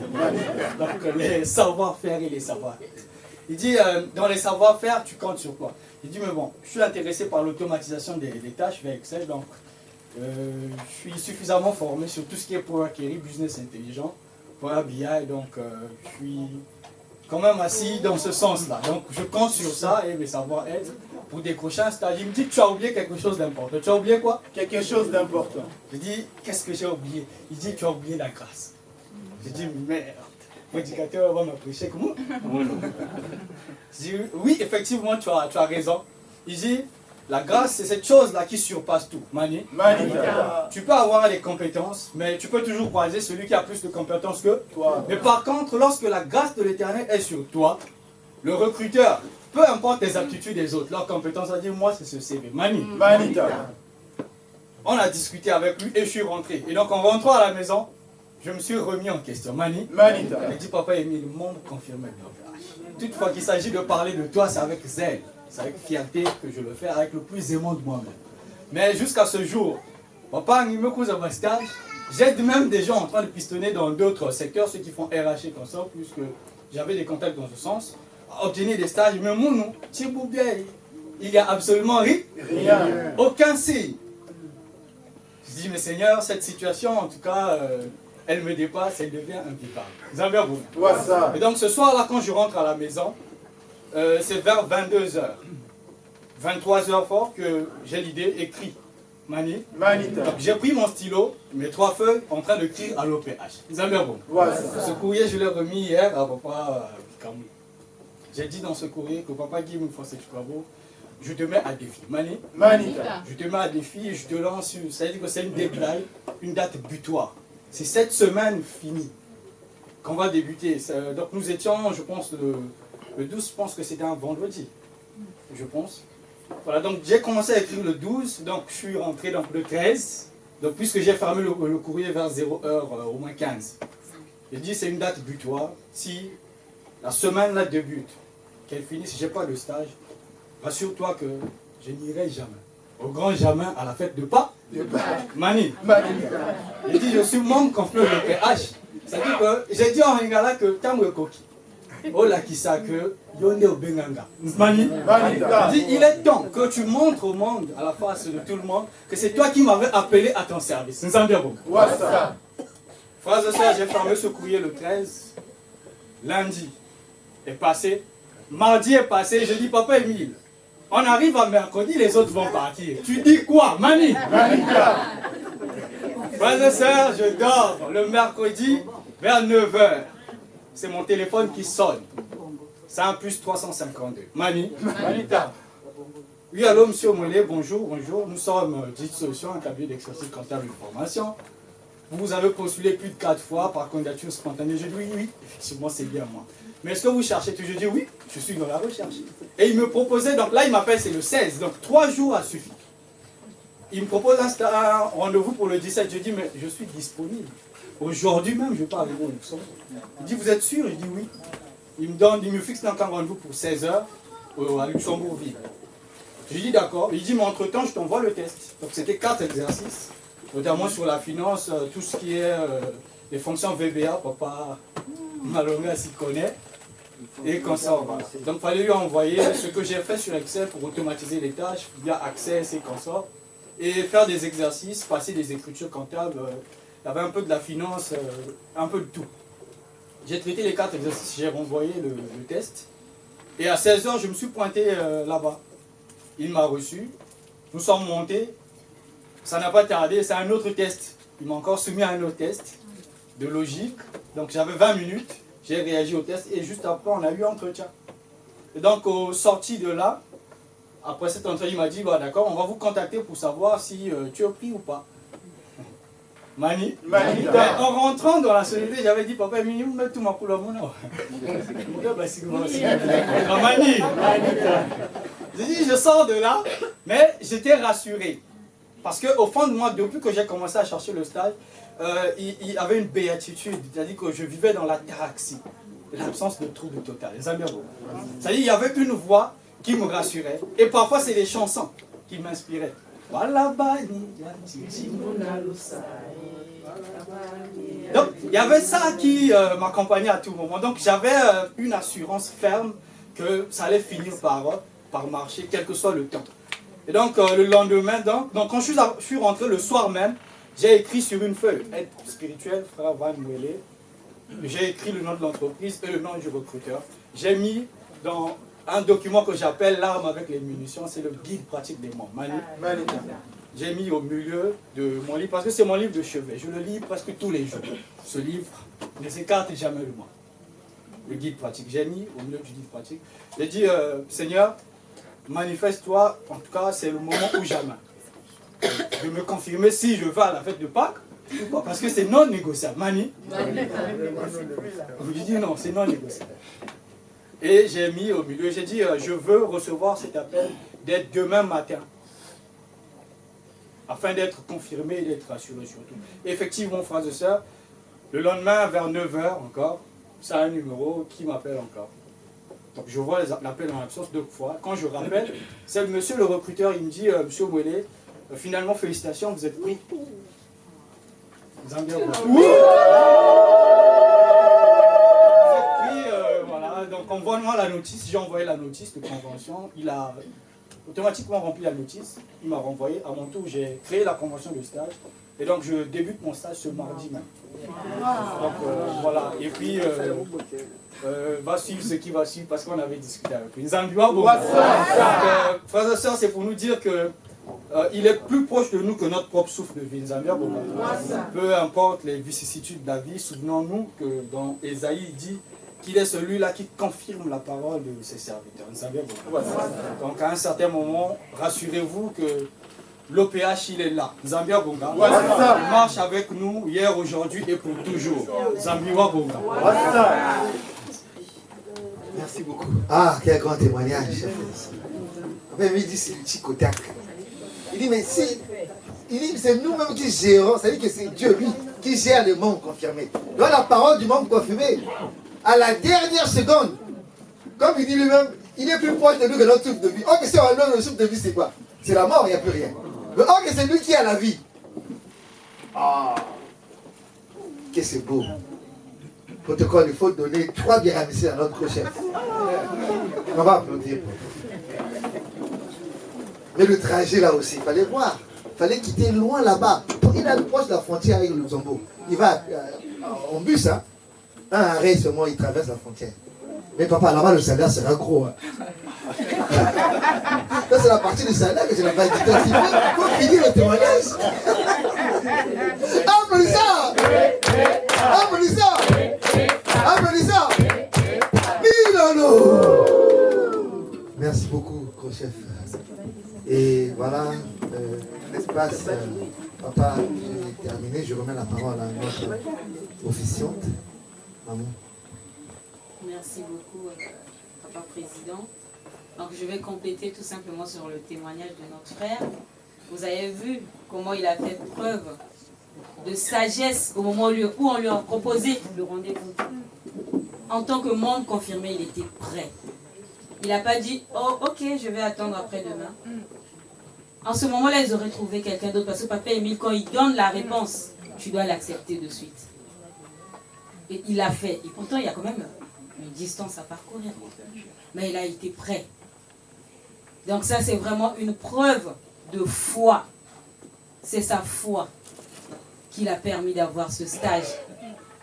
donc les savoir-faire et les savoir-être. Il dit, dans les savoir-faire, tu comptes sur quoi? Il dit, mais bon, je suis intéressé par l'automatisation des tâches via Excel, donc je suis suffisamment formé sur tout ce qui est Power Query, Business Intelligent, Power BI, donc je suis quand même assis dans ce sens-là. Donc je compte sur ça et mes savoir-être pour décrocher un stage. Il me dit, tu as oublié quelque chose d'important. Tu as oublié quoi? Quelque chose d'important. Je dis, qu'est-ce que j'ai oublié? Il dit, tu as oublié la grâce. Je dis, merde. prédicateur va m'approcher comme moi. Je dis, oui, effectivement, tu as raison. Il dit, la grâce, c'est cette chose-là qui surpasse tout. Mani. Tu peux avoir les compétences, mais tu peux toujours croiser celui qui a plus de compétences que toi. Mais par contre, lorsque la grâce de l'Éternel est sur toi, le recruteur, peu importe les aptitudes des autres, leurs compétences, va dire, moi, c'est ce CV. Mani. On a discuté avec lui et je suis rentré. Et donc, en rentrant à la maison, je me suis remis en question. Mani. Il dit, papa Émile, membre confirmé de l'OPH. Toutefois qu'il s'agit de parler de toi, c'est avec zèle. C'est avec fierté que je le fais, avec le plus aimant de moi-même. Mais jusqu'à ce jour, papa, il me cause un stage. J'aide même des gens en train de pistonner dans d'autres secteurs, ceux qui font RH et comme ça, puisque j'avais des contacts dans ce sens, à obtenir des stages. Mais mon nom, il n'y a absolument rien. Aucun signe. Je dis, mais Seigneur, cette situation, en tout cas, elle me dépasse, elle devient invivable. Vous avez vu? Et donc ce soir-là, quand je rentre à la maison, c'est vers 22h, 23h fort que j'ai l'idée écrite. Mani. Donc j'ai pris mon stylo, mes 3 feuilles, en train de écrire à l'OPH. Vous avez vu? Ce courrier, je l'ai remis hier à papa Kamou. J'ai dit dans ce courrier que papa Guy Moufossetchkwabo, je te mets à défi. Mani. Je te mets à défi et je te lance, ça veut dire que c'est une deadline, une date butoir. C'est cette semaine finie qu'on va débuter. Donc nous étions, je pense, le 12, je pense que c'était un vendredi. Je pense. Voilà, donc j'ai commencé à écrire le 12, donc je suis rentré donc le 13. Donc puisque j'ai fermé le courrier vers 0h, au moins 15. J'ai dit c'est une date butoir. Si la semaine là débute, qu'elle finisse, si je n'ai pas de stage, rassure-toi que je n'irai jamais. Au grand jamais à la fête de pas. Mani. J'ai dit je suis membre confrère de PH. C'est-à-dire que j'ai dit en Ringala que Tango Koki. Oh la Kisa que Yonde au Benganga. Mani. Il est temps que tu montres au monde, à la face de tout le monde, que c'est toi qui m'avais appelé à ton service. Nous en disons. Frères et sœurs, j'ai fermé ce courrier le 13. Lundi est passé. Mardi est passé. Je dis, papa Émile, on arrive à mercredi, les autres vont partir. Tu dis quoi, Mani? Frères et sœurs, je dors le mercredi vers 9h. C'est mon téléphone qui sonne. C'est un plus 352. Mani. Oui, allô, monsieur Mollet, bonjour, bonjour. Nous sommes Dite Solutions, un cabinet d'exercice comptable de formation. Vous avez postulé plus de 4 fois par candidature spontanée. Je dis oui, oui, effectivement, c'est bien moi. Mais est-ce que vous cherchez tout? Je dis oui, je suis dans la recherche. Et il me proposait, donc là il m'appelle, c'est le 16, donc 3 jours a suffi. Il me propose un rendez-vous pour le 17. Je dis, mais je suis disponible. Aujourd'hui même, je pars arriver au Luxembourg. Il dit, vous êtes sûr? Je dis oui. Il me fixe donc un rendez-vous pour 16h à Luxembourg-Ville. Je dis d'accord. Il dit, mais entre-temps, je t'envoie le test. Donc c'était 4 exercices, notamment sur la finance, tout ce qui est les fonctions VBA, papa Malonga s'y connaît. Et comme ça, voilà. Donc il fallait lui envoyer ce que j'ai fait sur Excel pour automatiser les tâches via Access et comme ça. Et faire des exercices, passer des écritures comptables. Il y avait un peu de la finance, un peu de tout. J'ai traité les 4 exercices, j'ai renvoyé le test. Et à 16h, je me suis pointé là-bas. Il m'a reçu. Nous sommes montés. Ça n'a pas tardé, c'est un autre test. Il m'a encore soumis à un autre test de logique. Donc j'avais 20 minutes. J'ai réagi au test et juste après, on a eu entretien. Et donc, au sorti de là, après cet entretien, il m'a dit, bah, d'accord, on va vous contacter pour savoir si tu es pris ou pas. Mani. En rentrant dans la société, j'avais dit, papa, minimum, mets tout ma couleur, mon nom. Mani. J'ai dit, je sors de là, mais j'étais rassuré. Parce qu'au fond de moi, depuis que j'ai commencé à chercher le stage, il avait une béatitude, c'est-à-dire que je vivais dans la taraxie, l'absence de trouble total. C'est-à-dire qu'il y avait une voix qui me rassurait, et parfois c'est les chansons qui m'inspiraient. Donc il y avait ça qui m'accompagnait à tout moment. Donc j'avais une assurance ferme que ça allait finir par marcher, quel que soit le temps. Et donc le lendemain, donc quand je suis rentré le soir même, j'ai écrit sur une feuille, aide spirituelle, frère Van Mouele. J'ai écrit le nom de l'entreprise et le nom du recruteur. J'ai mis dans un document que j'appelle l'arme avec les munitions, c'est le guide pratique des membres. J'ai mis au milieu de mon livre, parce que c'est mon livre de chevet. Je le lis presque tous les jours. Ce livre ne s'écarte jamais de moi. le guide pratique. J'ai mis au milieu du guide pratique. J'ai dit, Seigneur, manifeste-toi, en tout cas, c'est le moment ou jamais. De me confirmer si je vais à la fête de Pâques, ou pas, parce que c'est non négociable. Mani, vous lui dites non, c'est non négociable. Et j'ai mis au milieu, j'ai dit, je veux recevoir cet appel dès demain matin, afin d'être confirmé et d'être rassuré surtout. Effectivement, frères et sœurs, le lendemain, vers 9h encore, ça a un numéro qui m'appelle encore. Donc je vois l'appel en absence 2 fois. Quand je rappelle, c'est le monsieur le recruteur, il me dit, monsieur Ouélé, finalement, félicitations, vous êtes pris. Zambia, oui. Vous êtes pris, voilà. Donc envoie-moi la notice. J'ai envoyé la notice de convention. Il a automatiquement rempli la notice. Il m'a renvoyé. À mon tour, j'ai créé la convention de stage. Et donc je débute mon stage ce mardi même. Donc voilà. Et puis va suivre ce qui va suivre parce qu'on avait discuté avec lui. Zambia, bon. Frères et sœurs, c'est pour nous dire que il est plus proche de nous que notre propre souffle de vie. Nzambia Bonga. Peu importe les vicissitudes de la vie, souvenons-nous que dans Ésaïe, il dit qu'il est celui-là qui confirme la parole de ses serviteurs. Nzambia Bonga. Donc à un certain moment, rassurez-vous que l'OPH, il est là. Zambia Bonga. Il marche avec nous hier, aujourd'hui et pour toujours. Zambia Bonga. Merci beaucoup. Ah, quel grand témoignage. Même il dit c'est le Tchikotak. Il dit, mais c'est nous-mêmes qui gérons, c'est-à-dire que c'est Dieu, lui, qui gère le monde confirmé. Dans la parole du monde confirmé, à la dernière seconde, comme il dit lui-même, il est plus proche de nous que notre souffle de vie. Oh, mais si on a le souffle de vie, c'est quoi? C'est la mort, il n'y a plus rien. Mais oh, que c'est lui qui a la vie. Ah, que c'est beau. Protocole, il faut donner 3 bières à monsieur à notre chef. On va applaudir. Mais le trajet là aussi, il fallait voir. Il fallait quitter loin là-bas. Il est proche de la frontière avec le Luxembourg. Il va en bus, hein. Un arrêt seulement, il traverse la frontière. Mais papa, là-bas, le salaire sera gros. Hein. Ça, c'est la partie du salaire que je n'ai pas dit. Il faut finir le témoignage. Applaudissez! Applaudissez! Applaudissez! Milano! Merci beaucoup, gros chef. Et voilà, l'espace, papa, j'ai terminé, je remets la parole à notre officiante. Maman. Merci beaucoup, papa président. Donc je vais compléter tout simplement sur le témoignage de notre frère. Vous avez vu comment il a fait preuve de sagesse au moment où on lui a proposé le rendez-vous. En tant que membre confirmé, il était prêt. Il n'a pas dit « Oh, ok, je vais attendre après-demain. » En ce moment-là, ils auraient trouvé quelqu'un d'autre. Parce que papa Émile, quand il donne la réponse, tu dois l'accepter de suite. Et il l'a fait. Et pourtant, il y a quand même une distance à parcourir. Mais il a été prêt. Donc ça, c'est vraiment une preuve de foi. C'est sa foi qui l'a permis d'avoir ce stage,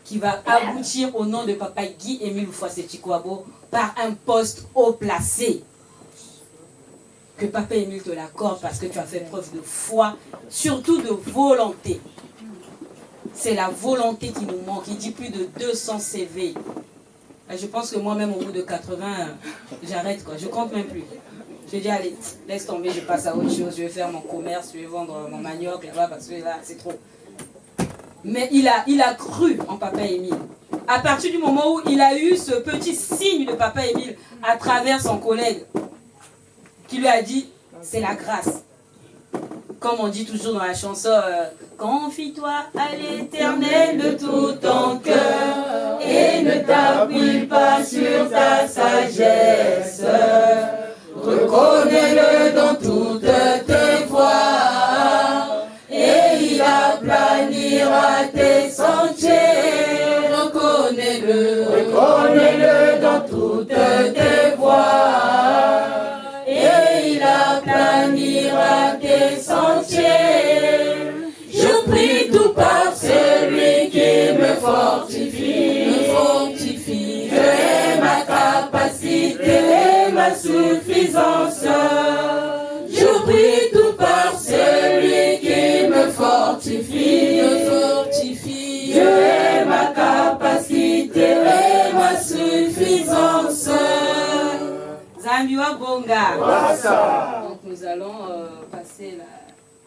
qui va aboutir au nom de papa Guy Émile Oufouassé-Tchikwabo par un poste haut placé. Que papa Émile te l'accorde parce que tu as fait preuve de foi, surtout de volonté. C'est la volonté qui nous manque. Il dit plus de 200 CV. Je pense que moi-même, au bout de 80, j'arrête, quoi. Je compte même plus. Je dis, allez, laisse tomber, je passe à autre chose. Je vais faire mon commerce, je vais vendre mon manioc, là, parce que là, c'est trop. Mais il a cru en papa Émile. À partir du moment où il a eu ce petit signe de papa Émile à travers son collègue, qui lui a dit, c'est la grâce. Comme on dit toujours dans la chanson, confie-toi à l'Éternel de tout ton cœur et ne t'appuie pas sur ta sagesse. Reconnais-le dans toutes tes voies et il aplanira tes sentiers. Reconnais-le dans toutes tes voies et il aplanira tes sentiers. Je prie tout par celui qui me fortifie. Je ai ma capacité et ma suffisance. Je prie tout par celui qui me fortifie. Je ai ma capacité et ma suffisance. Nzambiwa Bonga. Wassa. Donc nous allons passer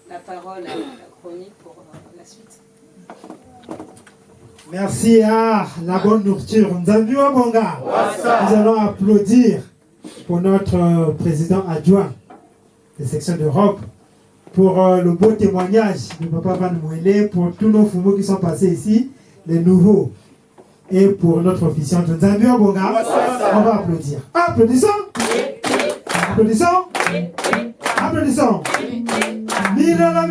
la parole à la chronique pour la suite. Merci à la bonne nourriture. Nzambiwa Bonga. Nous allons applaudir pour notre président adjoint des sections d'Europe, pour le beau témoignage de Papa Van Mouele, pour tous nos fumos qui sont passés ici, les nouveaux, et pour notre officiante Nzambiwa Bonga. On va applaudir. Applaudissons. Applaudissons. Applaudissons. Milala.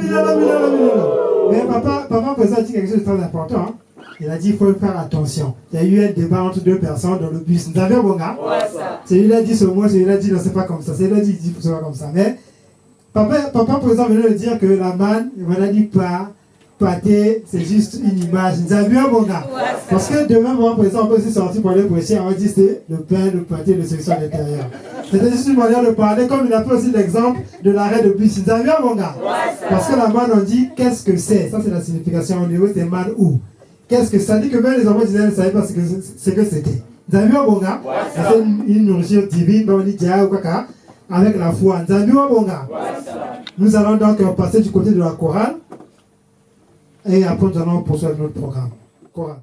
Mais papa président a dit quelque chose de très important. Hein? Il a dit qu'il faut faire attention. Il y a eu un débat entre deux personnes dans le bus. Nzambiwa Bonga. Celui-là a dit ce mot, celui-là a dit non, c'est pas comme ça. Celui-là a dit c'est pas comme ça. Mais papa président venait de dire que la manne, il m'a dit pas. Pâté, c'est juste une image. Nzambiwa Bonga. Parce que demain, mon président, on peut aussi sortir pour aller prêcher. On va dire c'est le pain, le pâté, le section à l'intérieur. C'était juste une manière de parler, comme il a fait aussi l'exemple de l'arrêt de bus. Nzambiwa Bonga. Parce que la manne, on dit qu'est-ce que c'est. Ça, c'est la signification au niveau, c'est man ou. Qu'est-ce que ça dit que même les enfants d'Israël ne savaient pas ce que c'était. Nzambiwa Bonga, c'est une nourriture divine, on dit Dia ou Kaka, avec la foi. Nzambiwa Bonga. Nous allons donc passer du côté de la chorale. Et après, nous allons poursuivre notre programme. Chorale.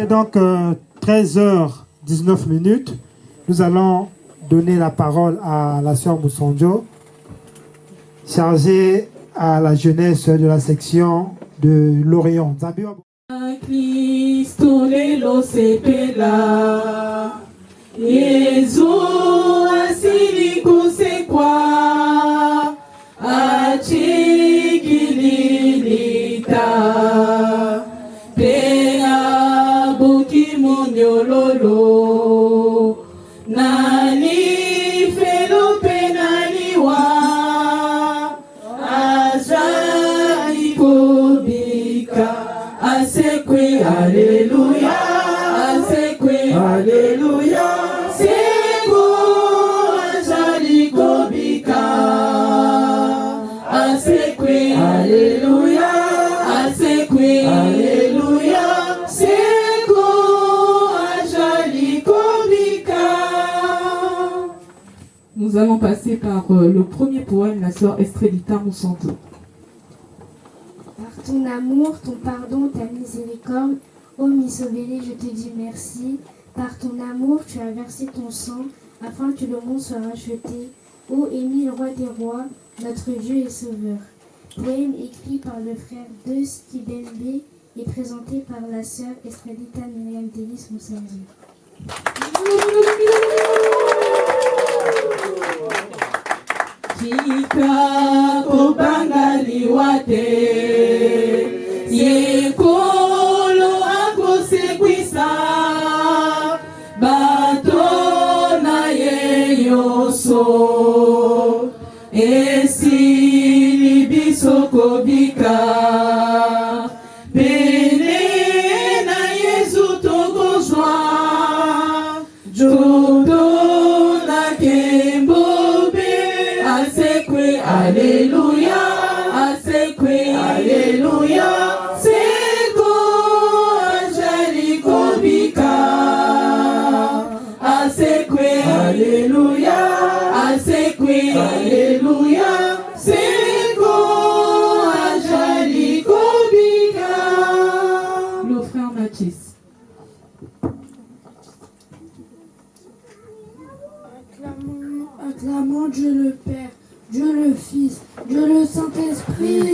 Donc 13h19. Nous allons donner la parole à la sœur Moussonjo, chargée à la jeunesse de la section de l'Orient. Cristo lelo sepela Yesu asili kusekwa asekwe, alléluia, asekwe, alléluia, seko azali kobika, asekwe, alléluia, asekwe, alléluia, seko azali kobika. Nous allons passer par le premier poème, la sœur Estrelita Moussanto. Par ton amour, ton pardon, ta miséricorde, ô Misobélé, je te dis merci. Par ton amour, tu as versé ton sang, afin que le monde soit racheté. Ô Émile, roi des rois, notre Dieu et Sauveur. Poème écrit par le frère de Stibembe et présenté par la sœur Estrelita Myriam Delis Moussanzi. Kika kopangaliwa te, yekolo akosekwisa, bato na ye nyonso, esili biso kobika, pene na Yesu tokozwa, joto na kembobe, asekwe, alléluia, asekwe, alléluia, seko azali kobika, asekwe, alléluia, asekwe, alléluia, seko azali kobika. Le frère Mathis. Acclamons Dieu le Père, Dieu le Fils, Dieu le Saint-Esprit.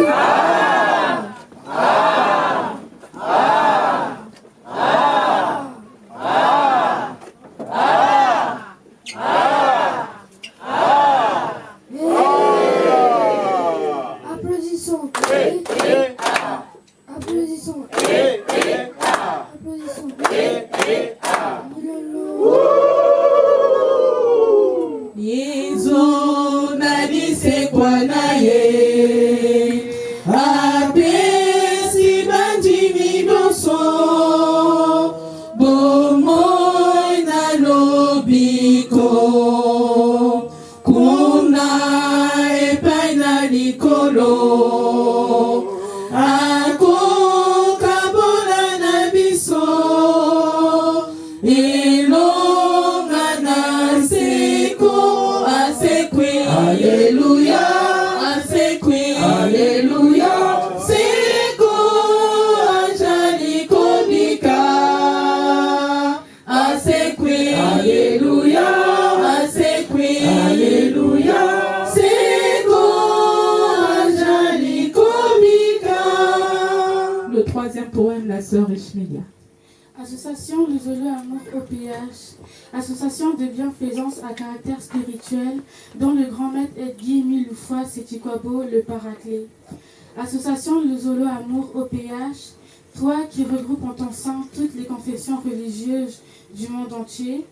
Applaudissons. Applaudissons. Applaudissons. Yesu nalisekwa naye, apesi bandimi nyonso, bomoi na lobiko, kuna epai na likolo, akokabola na biso, elonga na seko, asekwe, alléluia, asekwe, alléluia, seko azali kobika, asekwe, alléluia, asekwe, alléluia, seko azali kobika. Le troisième poème, la sœur Ishmelia. Association Les Zolo Amour OPH, association de bienfaisance à caractère spirituel dont le grand maître est Guy Miloufoua Setikwabo, le Paraclet. Association Les Zolo Amour OPH, toi qui regroupes en ton sein toutes les confessions religieuses du monde entier,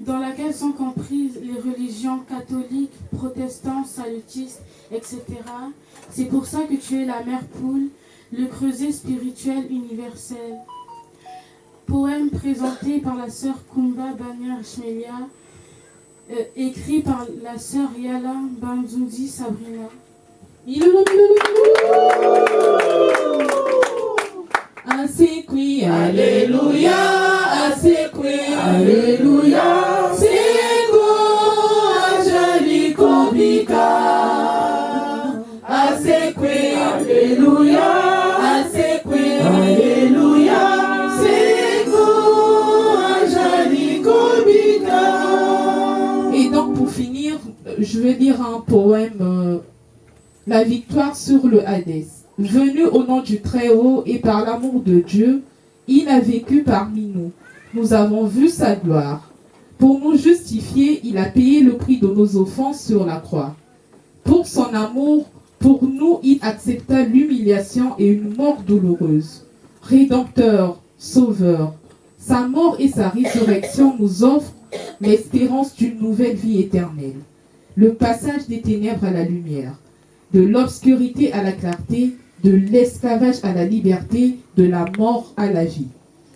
dans laquelle sont comprises les religions catholiques, protestantes, salutistes, etc. C'est pour ça que tu es la mère poule, le creuset spirituel universel. Poème présenté par la sœur Kumba Banyar Shmelia, écrit par la sœur Yala Banzundi Sabrina. Asekwe, alléluia, asekwe, alléluia, seko azali kobika, asekwe, alléluia, asekwe, alléluia, seko azali kobika. Et donc pour finir, je vais lire un poème, La victoire sur le Hadès. Venu au nom du Très-Haut et par l'amour de Dieu, il a vécu parmi nous. Nous avons vu sa gloire. Pour nous justifier, il a payé le prix de nos offenses sur la croix. Pour son amour, pour nous, il accepta l'humiliation et une mort douloureuse. Rédempteur, sauveur, sa mort et sa résurrection nous offrent l'espérance d'une nouvelle vie éternelle. Le passage des ténèbres à la lumière, de l'obscurité à la clarté, de l'esclavage à la liberté, de la mort à la vie.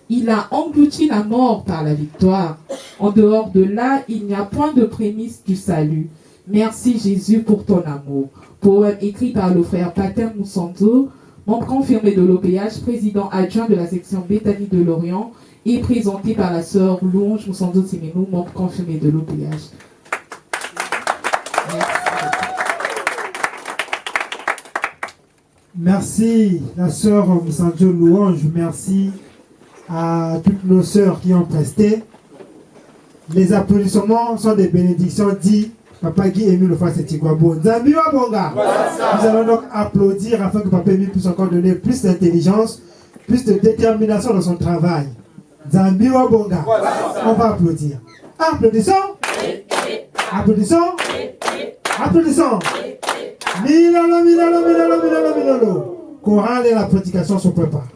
Il a englouti la mort par la victoire. En dehors de là, il n'y a point de prémisse du salut. Merci Jésus pour ton amour. Poème écrit par le frère Pater Moussanto, membre confirmé de l'OPH, président adjoint de la section Béthanie de Lorient, et présenté par la sœur Louange Moussanto Simenou, membre confirmé de l'OPH. Merci la sœur Moussanto Louange, merci à toutes nos sœurs qui ont presté. Les applaudissements sont des bénédictions dit Papa Guy Émile Lofwa-Setigwabo. Zambi wa bonga. Nous allons donc applaudir afin que Papa Émile puisse encore donner plus d'intelligence, plus de détermination dans son travail. Zambi wa bonga. On va applaudir. Applaudissons. Applaudissons. Applaudissons. Milolo, milolo, milolo, milolo, milolo. Chorale et la prédication se préparent.